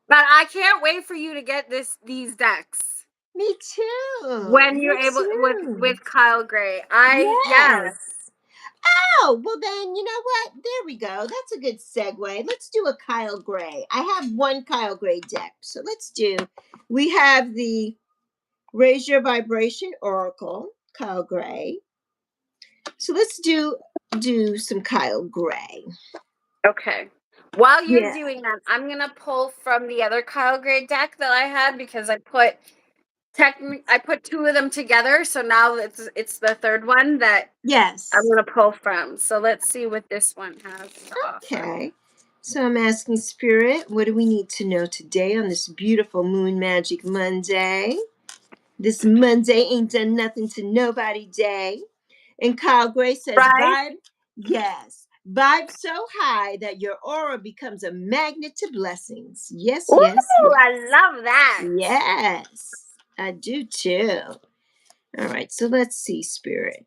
But I can't wait for you to get these decks. Me too. When you're Me able too. with Kyle Gray. Yeah. Yes. Oh, well then, you know what? There we go. That's a good segue. Let's do a Kyle Gray. I have one Kyle Gray deck. So let's do. We have the Raise Your Vibration Oracle, Kyle Gray. So let's do some Kyle Gray. Okay. While you're Yeah. doing that, I'm gonna pull from the other Kyle Gray deck that I had because I put two of them together, so now it's the third one that I'm Yes. gonna pull from. So let's see what this one has to offer. Okay. So I'm asking Spirit, what do we need to know today on this beautiful Moon Magic Monday? This Monday ain't done nothing to nobody day. And Kyle Gray says, Right? vibe, yes, vibe so high that your aura becomes a magnet to blessings. Yes, yes, Ooh, yes. I love that. Yes, I do too. All right, so let's see, Spirit.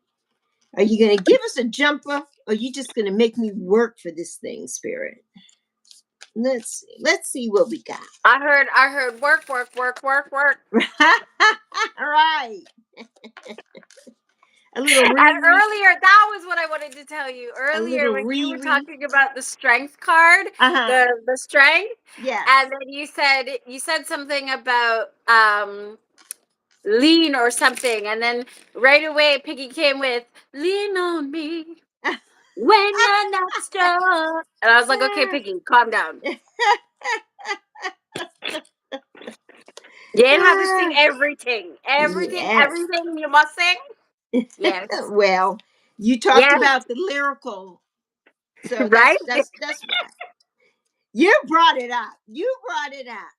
Are you going to give us a jumper, or are you just going to make me work for this thing, Spirit? Let's see. Let's see what we got. I heard work, work, work, work, work. Right. A little And Riri. earlier, that was what I wanted to tell you. A Earlier, little when you were Riri. talking about the strength card, Uh-huh. the strength, Yes. and then you said something about lean or something, and then right away Piggy came with lean on me when you're not strong, and I was like, okay, Piggy, calm down. You ain't have to sing everything, Yes. everything you must sing. Yes, Well, you talked yes, about the lyrical, so right. that's right. You brought it up. You brought it up.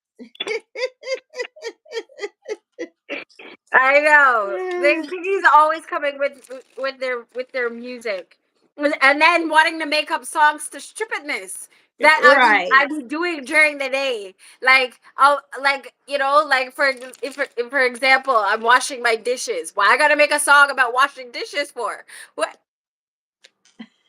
I know. The Piggy's always coming with their music, and then wanting to make up songs to stupidness that Right. I be doing during the day. Like I'll like like if for example I'm washing my dishes. Why I gotta make a song about washing dishes for? What?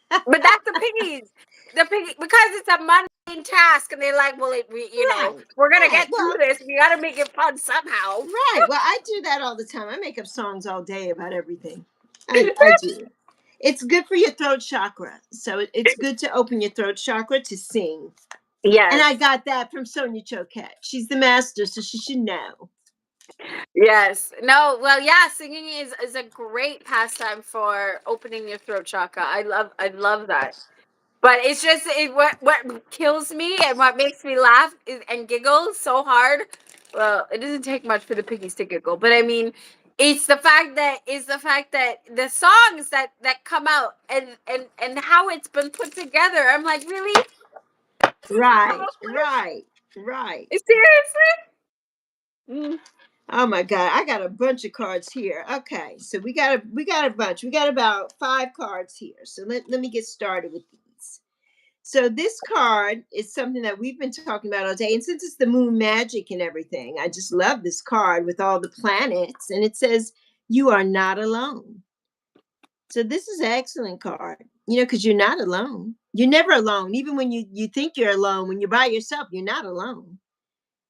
But that's the Piggies. The Piggy because it's a mundane task, and they're like, well, Right. we're gonna Right. get through Well, this. We gotta make it fun somehow. right. Well, I do that all the time. I make up songs all day about everything. I do. It's good for your throat chakra. So it's good to open your throat chakra to sing. And Yes. I got that from Sonia Choquette. She's the master, so she should know. Yes. No, well, yeah, singing is a great pastime for opening your throat chakra. I love that. But it's just what kills me and what makes me laugh and giggle so hard. Well, it doesn't take much for the piggies to giggle, but I mean, it's the fact that the songs that come out and how it's been put together. I'm like, really? Right, right, right. Seriously? Mm. Oh my god, I got a bunch of cards here. Okay, so we got a bunch. We got about 5 cards here. So let me get started with these. So this card is something that we've been talking about all day. And since it's the moon magic and everything, I just love this card with all the planets. And it says, you are not alone. So this is an excellent card, because you're not alone. You're never alone. Even when you think you're alone, when you're by yourself, you're not alone.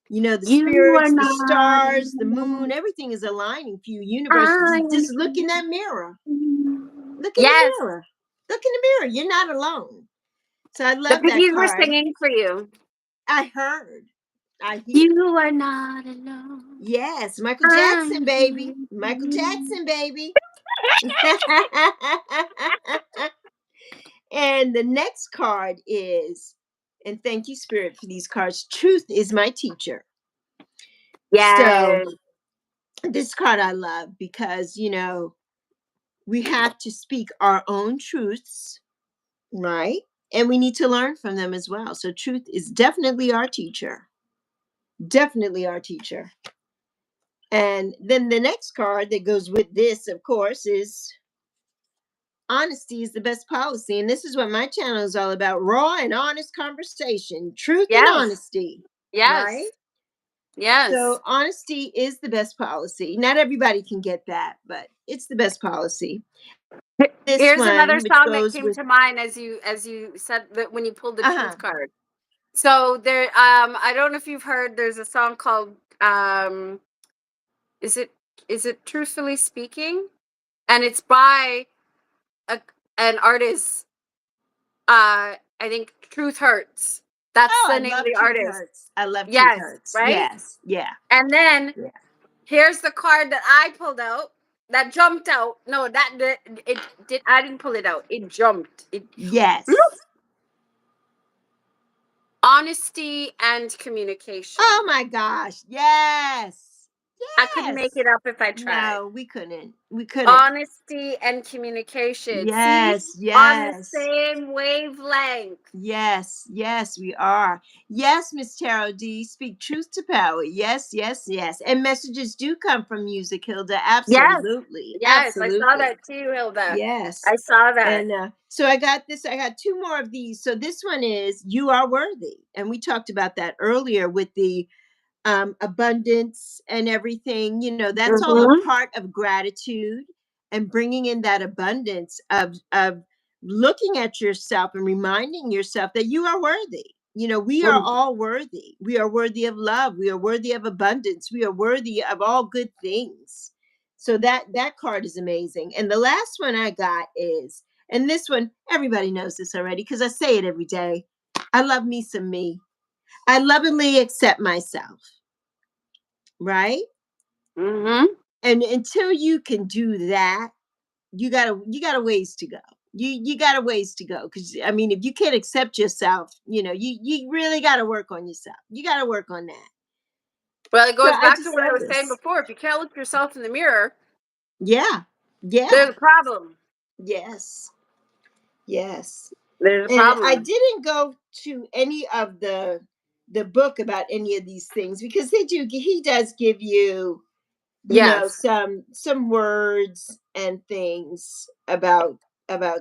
The You are spirits, the not stars, the alone. moon, everything is aligning for you. Universe, I just am. look in that mirror. Look in the Yes, mirror. Look in the mirror. You're not alone. So I the love that piggies were card. singing for you. I heard. I hear. You are not alone. Yes, Michael I Jackson, baby. Michael am. Jackson, baby. And the next card is, and thank you, Spirit, for these cards. Truth is my teacher. So Yes, this card I love because, we have to speak our own truths, right? And we need to learn from them as well. So truth is definitely our teacher. Definitely our teacher. And then the next card that goes with this, of course, is honesty is the best policy. And this is what my channel is all about: raw and honest conversation, truth and yes, honesty, right? yes, yes. So, honesty is the best policy. Not everybody can get that, but it's the best policy. This Here's another one, which song that goes came with, to mind as you said that when you pulled the uh huh. truth card. So there, I don't know if you've heard. There's a song called is it Truthfully Speaking, and it's by a, an artist. I think Truth Hurts. That's Oh, the I name of love the Truth artist. Hurts. I love Truth Yes, Hurts. right. Yes. Yeah. And then Yeah. here's the card that I pulled out that jumped out. No, it did. I didn't pull it out. It jumped. It Yes. honesty and communication. Oh my gosh. Yes. I couldn't make Yes. it up if I tried. No, we couldn't. We couldn't. Honesty and communication. See, Yes. on the Yes. same wavelength. Yes, yes, we are. Yes, Miss Tarot D, speak truth to power. Yes, yes, yes. And messages do come from music, Hilda. Yes, Absolutely. yes, I saw Absolutely. that too, Hilda. Yes. I saw that. And so I got this, I got 2 more of these. So this one is You Are Worthy. And we talked about that earlier with the abundance and everything. That's all a Mm-hmm. part of gratitude, and bringing in that abundance of looking at yourself and reminding yourself that you are worthy. We are all worthy. We are worthy of love. We are worthy of abundance. We are worthy of all good things. So that card is amazing. And the last one I got is, and this one everybody knows this already because I say it every day. I love me some me. I lovingly accept myself, right? Mm-hmm. And until you can do that, you got a ways to go. You got a ways to go, because I mean, if you can't accept yourself, you really got to work on yourself. You got to work on that. Well, it So goes I back to just what I love was saying this. before. If you can't look yourself in the mirror, Yeah, yeah, there's a problem. yes, yes. There's a And I problem. didn't go to any of the book about any of these things, because he does give you, Yes. some words and things about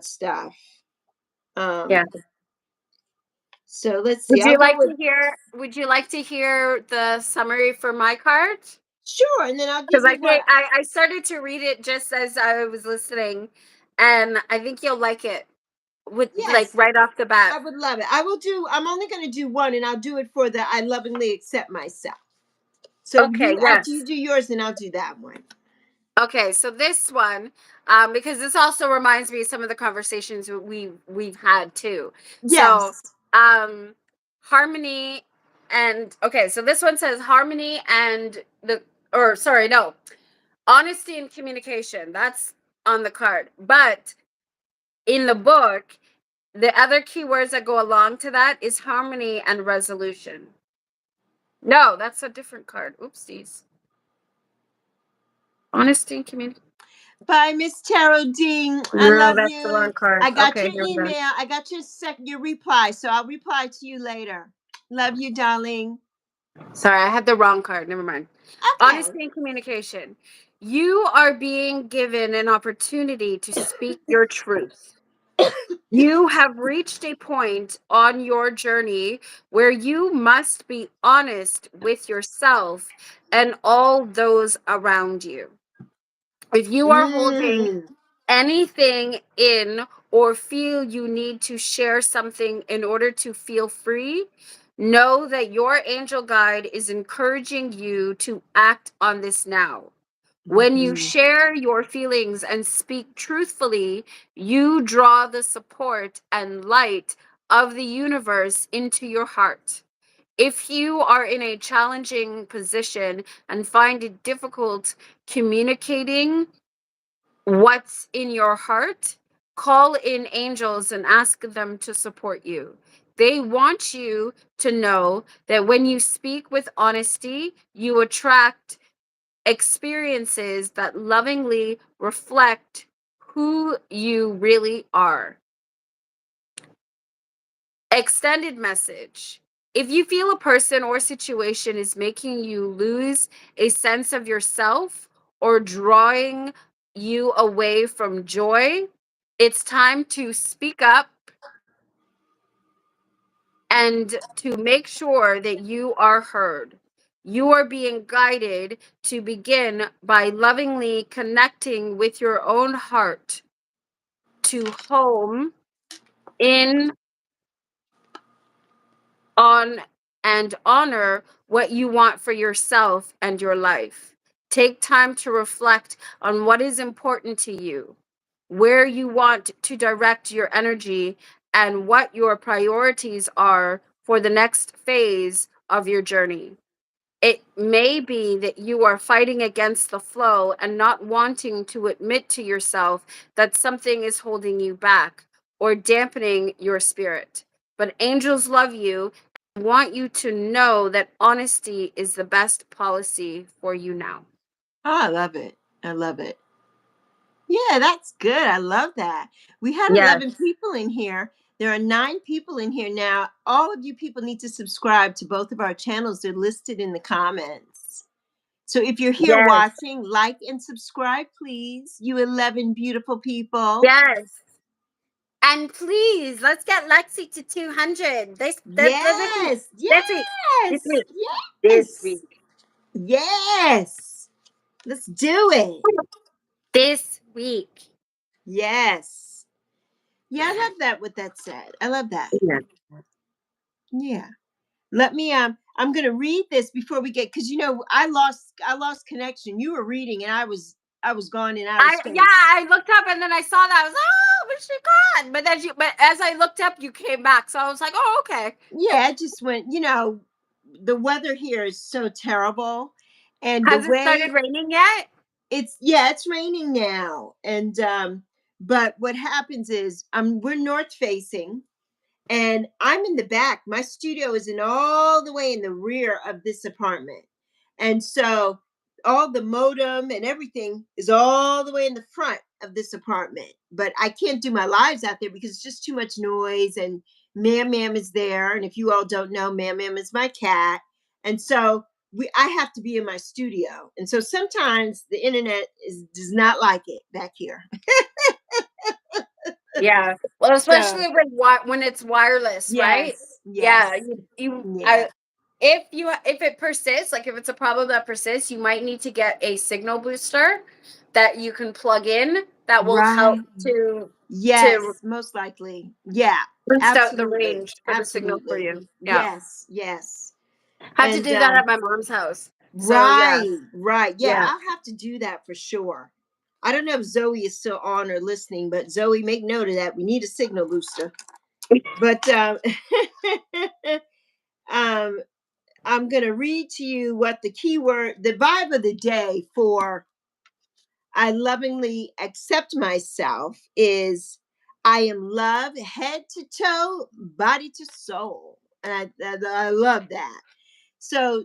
stuff. Yeah. um so let's see, I'll go with, Would you like to hear the summary for my card? sure, and then I'll give Because you what. I started to read it just as I was listening, and I think you'll like it with like Yes, right off the bat. I would love it. I'm only going to do one, and I'll do it for the I lovingly accept myself. So Okay, you, after you yes. do yours, and I'll do that one. Okay, so this one, because this also reminds me of some of the conversations we've had too. So, Yes. um, harmony and okay, so this one says harmony and or sorry, no, honesty and communication. That's on the card, but in the book, the other keywords that go along to that is harmony and resolution. No, that's a different card. Oopsies. Honesty and communication. Bye, Miss Tarot Ding. I No, love that's the you. wrong card. I got Okay, your here we go. email. I got your reply. So I'll reply to you later. Love you, darling. Sorry, I had the wrong card. Never mind. Okay. Honesty and communication. You are being given an opportunity to speak your truth. You have reached a point on your journey where you must be honest with yourself and all those around you. If you are holding Mm. anything in or feel you need to share something in order to feel free, know that your angel guide is encouraging you to act on this now. When you Mhm. share your feelings and speak truthfully, you draw the support and light of the universe into your heart. If you are in a challenging position and find it difficult communicating what's in your heart, call in angels and ask them to support you. They want you to know that when you speak with honesty, you attract experiences that lovingly reflect who you really are. Extended message. If you feel a person or situation is making you lose a sense of yourself or drawing you away from joy, it's time to speak up and to make sure that you are heard. You are being guided to begin by lovingly connecting with your own heart to home in on and honor what you want for yourself and your life. Take time to reflect on what is important to you, where you want to direct your energy, and what your priorities are for the next phase of your journey. It may be that you are fighting against the flow and not wanting to admit to yourself that something is holding you back or dampening your spirit. But angels love you and want you to know that honesty is the best policy for you now. Oh, I love it. I love it. Yeah, that's good. I love that. We had Yes. 11 people in here. There are 9 people in here now. All of you people need to subscribe to both of our channels. They're listed in the comments. So if you're here Yes. watching, like and subscribe, please. You 11 beautiful people. Yes. And please, let's get Lexi to 200. This week. Yes, This week. yes, This week. This yes. week. Yes. Let's do it. this week. Yes. Yeah, I love that what that said. I love that. Yeah. Yeah. Let me I'm gonna read this before we get because I lost connection. You were reading and I was gone in outer space. I looked up and then I saw that I was like, oh, but she gone. But as I looked up, you came back, so I was like, oh, okay. Yeah, it just went, the weather here is so terrible. And the Has it started way raining yet? it's raining now. And but what happens is we're north facing and I'm in the back. My studio is in all the way in the rear of this apartment. And so all the modem and everything is all the way in the front of this apartment. But I can't do my lives out there because it's just too much noise. And Mam is there. And if you all don't know, Mam is my cat. And so I have to be in my studio. And so sometimes the internet does not like it back here. Yeah. Well, So especially when it's wireless, right? yes, Yeah. yes, You yeah. if it persists, like if it's a problem that persists, you might need to get a signal booster that you can plug in that will help Right. to Yes, most likely. Yeah, boost out the absolutely. range for the signal for Absolutely. you. Yeah. Yes, yes. Had to And do that at my mom's house. So yeah. right, right. Yeah, Yeah. I'll have to do that for sure. I don't know if Zoe is still on or listening, but Zoe, make note of that. We need a signal booster. But um I'm going to read to you what the vibe of the day for I lovingly accept myself is I am love head to toe, body to soul. And I love that. So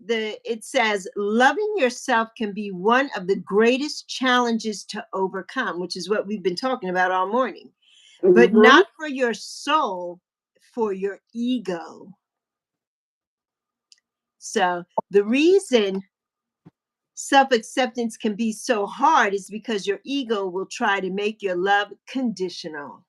it says loving yourself can be one of the greatest challenges to overcome, which is what we've been talking about all morning. But Mm-hmm. not for your soul, for your ego. So the reason self acceptance can be so hard is because your ego will try to make your love conditional.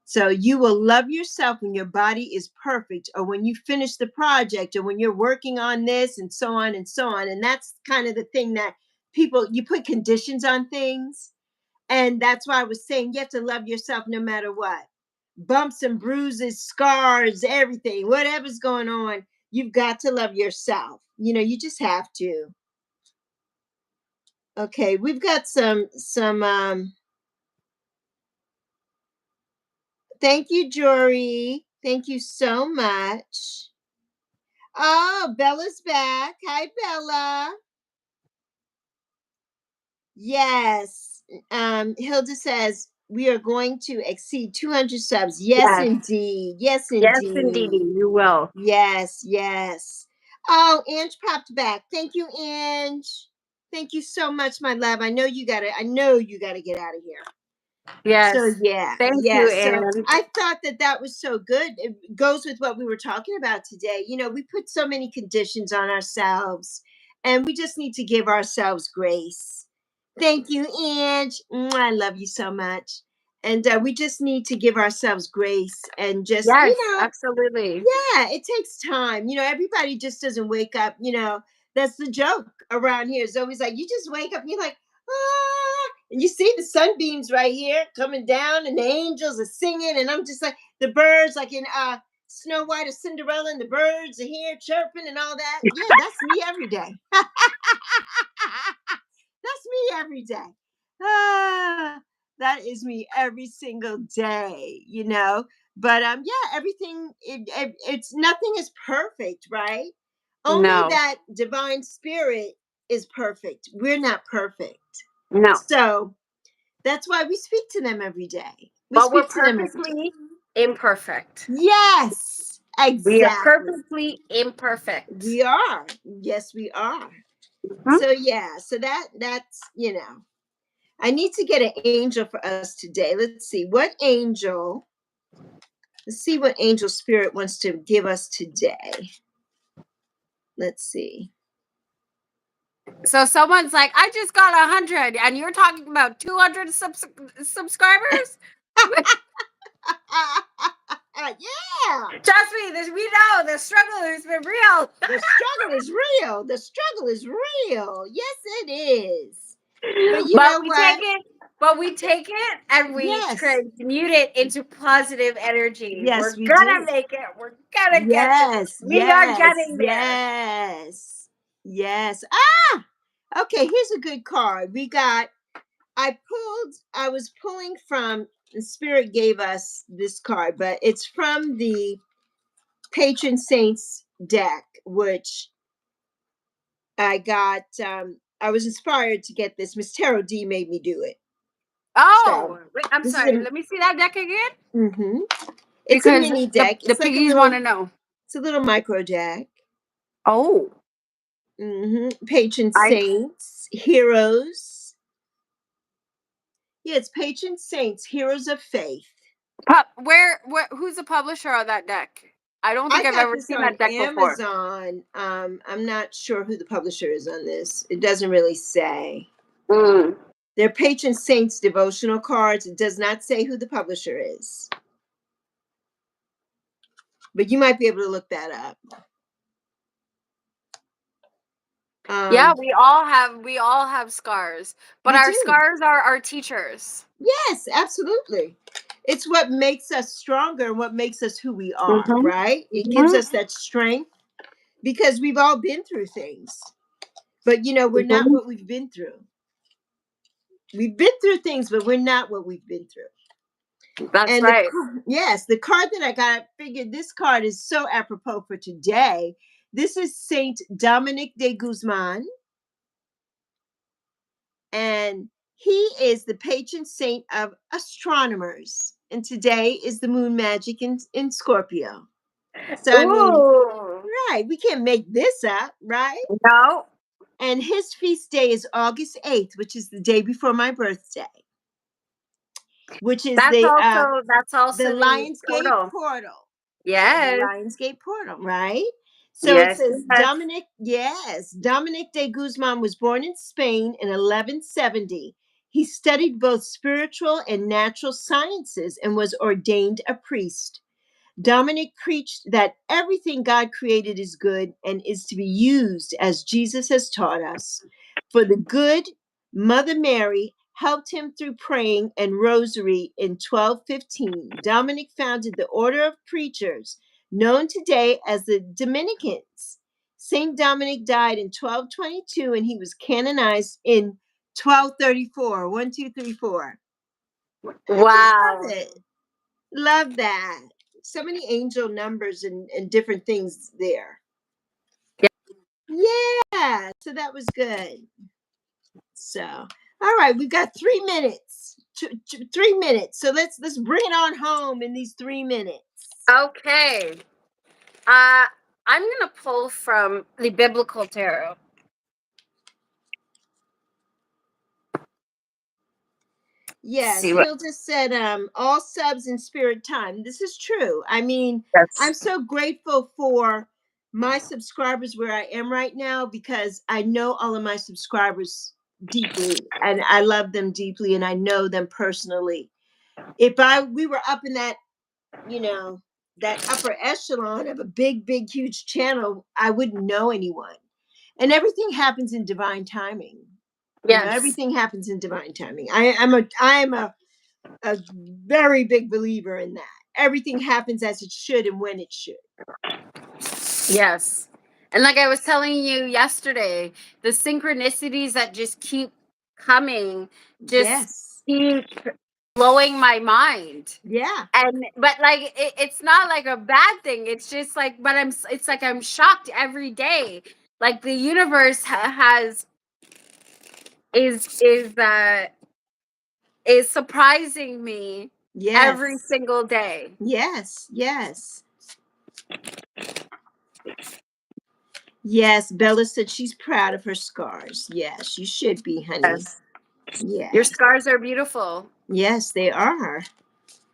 So you will love yourself when your body is perfect, or when you finish the project, or when you're working on this, and so on and so on. And that's kind of the thing that you put conditions on things. And that's why I was saying you have to love yourself no matter what. Bumps and bruises, scars, everything, whatever's going on, you've got to love yourself. You just have to. Okay, we've got some thank you, Jory. Thank you so much. Oh, Bella's back. Hi, Bella. Yes. Hilda says we are going to exceed 200 subs. Yes, Yes. indeed. Yes, Yes, indeed, indeed. you will. Yes, yes. Oh, Ange popped back. Thank you, Ange. Thank you so much, my love. I know you gotta get out of here. So Yes. yeah, Thank yeah. you, So Anne. I thought that was so good. It goes with what we were talking about today. We put so many conditions on ourselves, and we just need to give ourselves grace. Thank you, Ange. I love you so much. And we just need to give ourselves grace and just, Yes, absolutely. yeah, it takes time. Everybody just doesn't wake up. That's the joke around here. It's always like you just wake up and you're like, and you see the sunbeams right here coming down, and the angels are singing, and I'm just like the birds, like in Snow White or Cinderella, and the birds are here chirping and all that. Yeah, that's me every day. That's me every day. Ah, that is me every single day. But yeah, everything it's nothing is perfect, right? Only No, that divine spirit is perfect. We're not perfect. no. So that's why we speak to them every day. We But we're speak to them every day. perfectly imperfect. Yes, We are exactly. perfectly imperfect. We are. Yes, we are. Mhm. So yeah, so that's. I need to get an angel for us today. Let's see what angel spirit wants to give us today. Let's see. So someone's like, I just got 100, and you're talking about 200 subscribers? Yeah. Trust me, we know the struggle has been real. The struggle is real. The struggle is real. Yes, it is. But you know what? We take it and we Yes. transmute it into positive energy. Yes, We're we gonna do. make it. We're gonna get this. Yes, We are yes, getting there. yes, yes. Okay, here's a good card. I was pulling from, the Spirit gave us this card, but it's from the Patron Saints deck, which I got. I was inspired to get this. Miss Tarot D made me do it. So Oh, wait, I'm this is sorry. Let me see that deck again. it's a Because mini the, deck. the It's like a piggies want little. to know. It's a little micro deck. Oh. Patron Saints, Heroes. Yeah, it's Patron Saints, Heroes of Faith. Who's the publisher of that deck? I don't I think I've got ever this seen on that deck before. Amazon. I'm not sure who the publisher is on this. It doesn't really say. Mm. They're Patron Saints devotional cards. It does not say who the publisher is. But you might be able to look that up. Yeah, we all have scars, but our do. scars are our teachers. Yes, absolutely. It's what makes us stronger and what makes us who we are, right? It gives us that strength because we've all been through things. But you know, we're not what we've been through. We've been through things, but we're not what we've been through. That's And right. the card that I got, I figured this card is so apropos for today. This is Saint Dominic de Guzman. And he is the patron saint of astronomers. And today is the moon magic in Scorpio. So, I mean, right, we can't make this up, right? No. And his feast day is August 8th, which is the day before my birthday, which is That's the also the Lionsgate portal. portal. The Yes. Lionsgate portal, right? So it Yes. says Dominic de Guzman was born in Spain in 1170. He studied both spiritual and natural sciences and was ordained a priest. Dominic preached that everything God created is good and is to be used as Jesus has taught us. For the good, Mother Mary helped him through praying and rosary in 1215. Dominic founded the order of preachers, known today as the Dominicans. Saint Dominic died in 1222 and he was canonized in 1234. 1, 2, 3, 4. I just love it. Love that. So many angel numbers and different things there. Yeah. So that was good. So, all right, we've got 3 minutes. 3 minutes. So let's bring it on home in these 3 minutes. Okay. I'm gonna pull from the biblical tarot. Yes, Hilda said all subs in spirit time. This is true. I mean, I'm so grateful for my subscribers where I am right now because I know all of my subscribers deeply and I love them deeply and I know them personally. If we were up in that, that upper echelon of a big huge channel, I wouldn't know anyone. And everything happens in divine timing. Everything happens in divine timing. I'm a very big believer in that. Everything happens as it should and when it should. Yes. And like I was telling you yesterday, the synchronicities that just keep coming keep blowing my mind. Yeah. But like it's not like a bad thing. It's just like it's like I'm shocked every day. Like the universe is surprising me every single day. Yes. Yes, Bella said she's proud of her scars. Yes, you should be, honey. Yes. Your scars are beautiful. Yes, they are.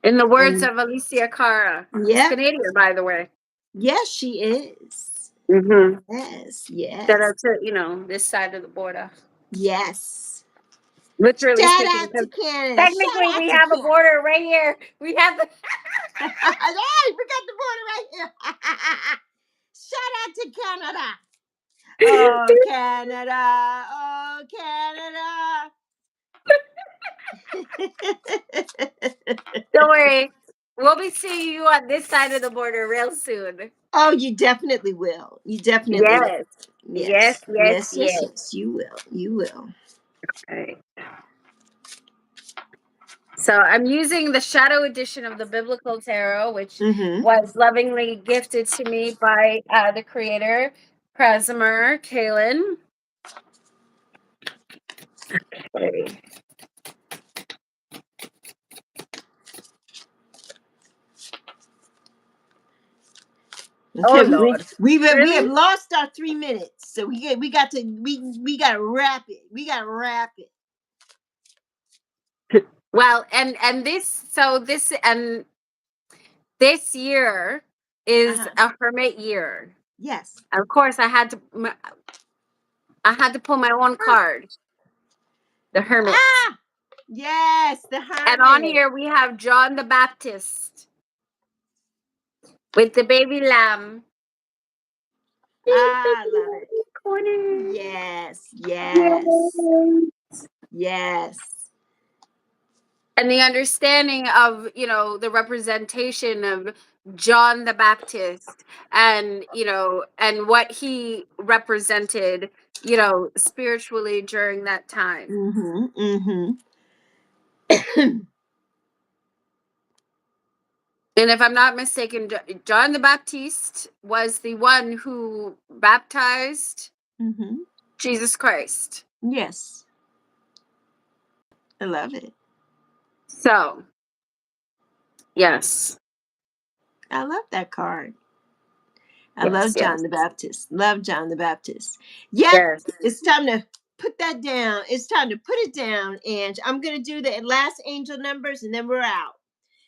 In the words of Alicia Cara. Yeah. Canadian, by the way. Yes, she is. Yes. Shout out to, this side of the border. Yes. Literally Shout speaking, out to because Canada. technically Shout out we to have a Canada. border right here. We have the Hey, we got the border right here. Shout out to Canada. Oh, Canada. Oh, Canada. Don't worry. We'll be seeing you on this side of the border real soon. Oh, you definitely will. You definitely will. Yes. Yes, Yes. yes, Yes, yes, yes. yes. You will. You will. Right. So I'm using the Shadow edition of the Biblical Tarot, which Mm-hmm. was lovingly gifted to me by the creator, Krasimir Kalen. Okay. Oh Okay, Lord. we have Really? lost our 3 minutes, so we got to wrap it. We got to wrap it. Well, and this year is Uh-huh. a hermit year. Yes. Of course, I had to pull my own card, the hermit. Ah, yes, the And on hermit. here we have John the Baptist with the baby lamb. I love it. Corner. Yes, yes, yes. And the understanding of, the representation of John the Baptist, and and what he represented, spiritually during that time. Mm-hmm. Mm-hmm. And if I'm not mistaken, John the Baptist was the one who baptized Mm-hmm. Jesus Christ. Yes. I love it. So, yes. I love that card. I Yes, love yes. John the Baptist. Love John the Baptist. Yep. Yes. It's time to put that down. It's time to put it down. And I'm going to do the last angel numbers and then we're out.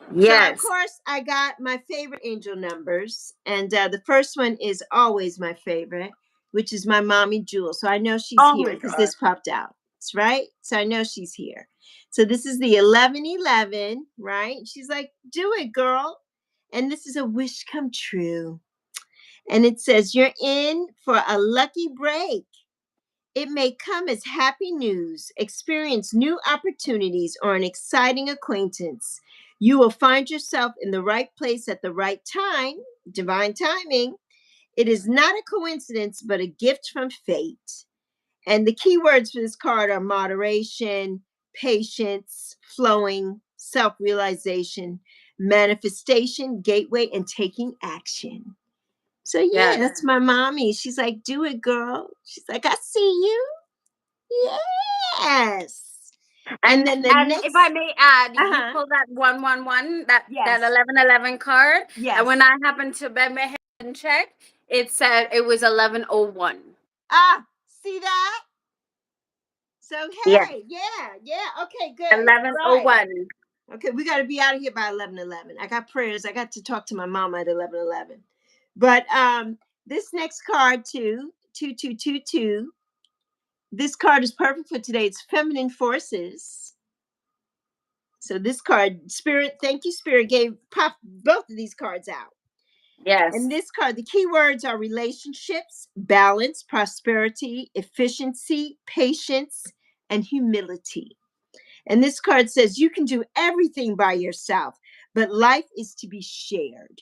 So, of Yes. course, I got my favorite angel numbers. And the first one is always my favorite, which is my mommy Jewel. So I know she's Oh here my because God. this popped out. That's right. So I know she's here. So this is the 1111, right? She's like, do it, girl. And this is a wish come true. And it says, you're in for a lucky break. It may come as happy news, experience new opportunities, or an exciting acquaintance. You will find yourself in the right place at the right time, divine timing. It is not a coincidence, but a gift from fate. And the key words for this card are moderation, patience, flowing, self realization, manifestation, gateway, and taking action. So yeah, Yes. that's my mommy. She's like, do it, girl. She's like, I see you. Yes. And And then the and if I next, may add, you uh-huh. pull that 111, that Yes. 1111 card, Yes. and when I happened to bend my head and check, it said it was 1101. Ah, see that? So Yeah, hey, yeah. Okay, good. All right. 1101. Okay, we got to be out of here by 11:11. I got prayers. I got to talk to my mama at 11:11. But this next card too, 2222. This card is perfect for today. It's feminine forces. So this card, Spirit, thank you, Spirit, gave pop both of these cards out. And Yes, this card, the key words are relationships, balance, prosperity, efficiency, patience, and humility. And this card says you can do everything by yourself, but life is to be shared.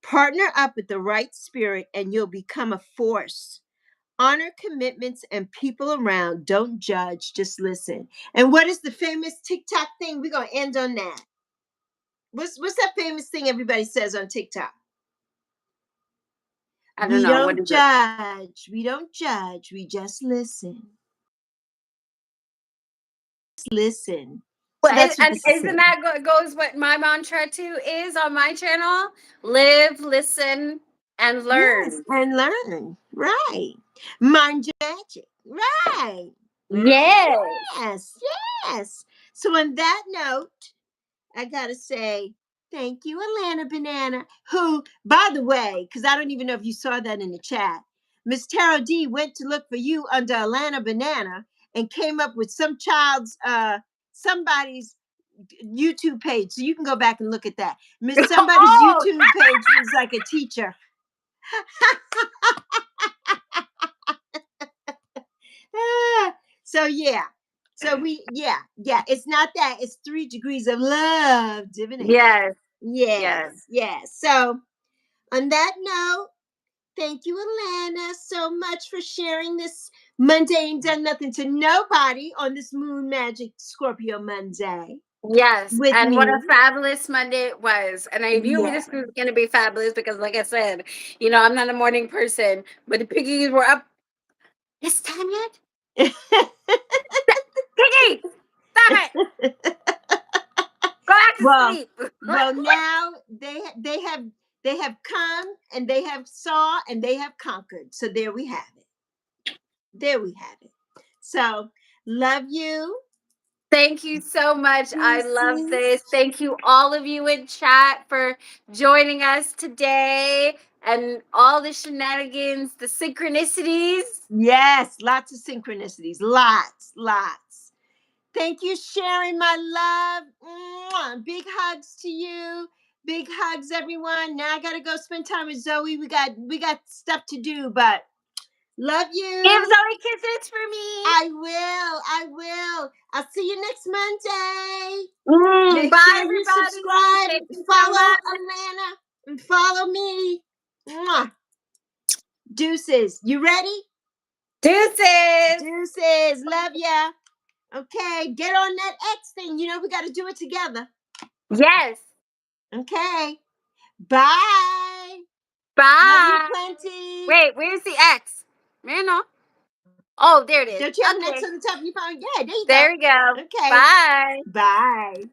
Partner up with the right spirit and you'll become a force. Honor commitments and people around. Don't judge, just listen. And what is the famous TikTok thing? We're going to end on that. What's that famous thing everybody says on TikTok? I don't We know. What don't is it? judge. We don't judge. We just listen. Just listen. So Well, that's what and this is isn't saying. that goes what my mantra too is on my channel? Live, listen, and Yes, learn. and learn. Right. Mind your magic. Right. Yes. Yes. Yes. So on that note, I gotta say thank you, Alana Banana, who, by the way, because I don't even know if you saw that in the chat, Miss Tara D went to look for you under Alana Banana, and came up with some child's somebody's YouTube page. So you can go back and look at that. Miss somebody's Oh. YouTube page was like a teacher. So yeah. So it's not that. It's 3 degrees of love, divination. Yes. Yes. So on that note, thank you, Alana, so much for sharing this Monday Ain't Done Nothing to Nobody on this Moon Magic Scorpio Monday. Yes, With and me. what a fabulous Monday it was. And I knew this was going to be fabulous because, like I said, I'm not a morning person, but the piggies were up. It's time yet? Piggy, stop it! Go back to sleep. Well, now they have come and they have saw and they have conquered. So there we have it. So love you. Thank you so much. I love this. Thank you, all of you in chat, for joining us today, and all the shenanigans, the synchronicities. Yes, lots of synchronicities. Lots. Thank you, Sharon, my love. Mwah. Big hugs to you. Big hugs, everyone. Now I gotta go spend time with Zoe. We got stuff to do, but love you. Give Zoe kisses for me. I will. I'll see you next Monday. Make Bye, sure everybody. you subscribe, Thank you follow so much. Alana, and follow me. Mwah. Deuces. You ready? Deuces. Love ya. Okay, get on that X thing. We got to do it together. Yes. Okay. Bye. Bye. Love you plenty. Wait, where's the X? Man, no. Oh, there it is. Don't you have an X on the top of your phone? Yeah, there you go. There we go. Okay. Bye. Bye.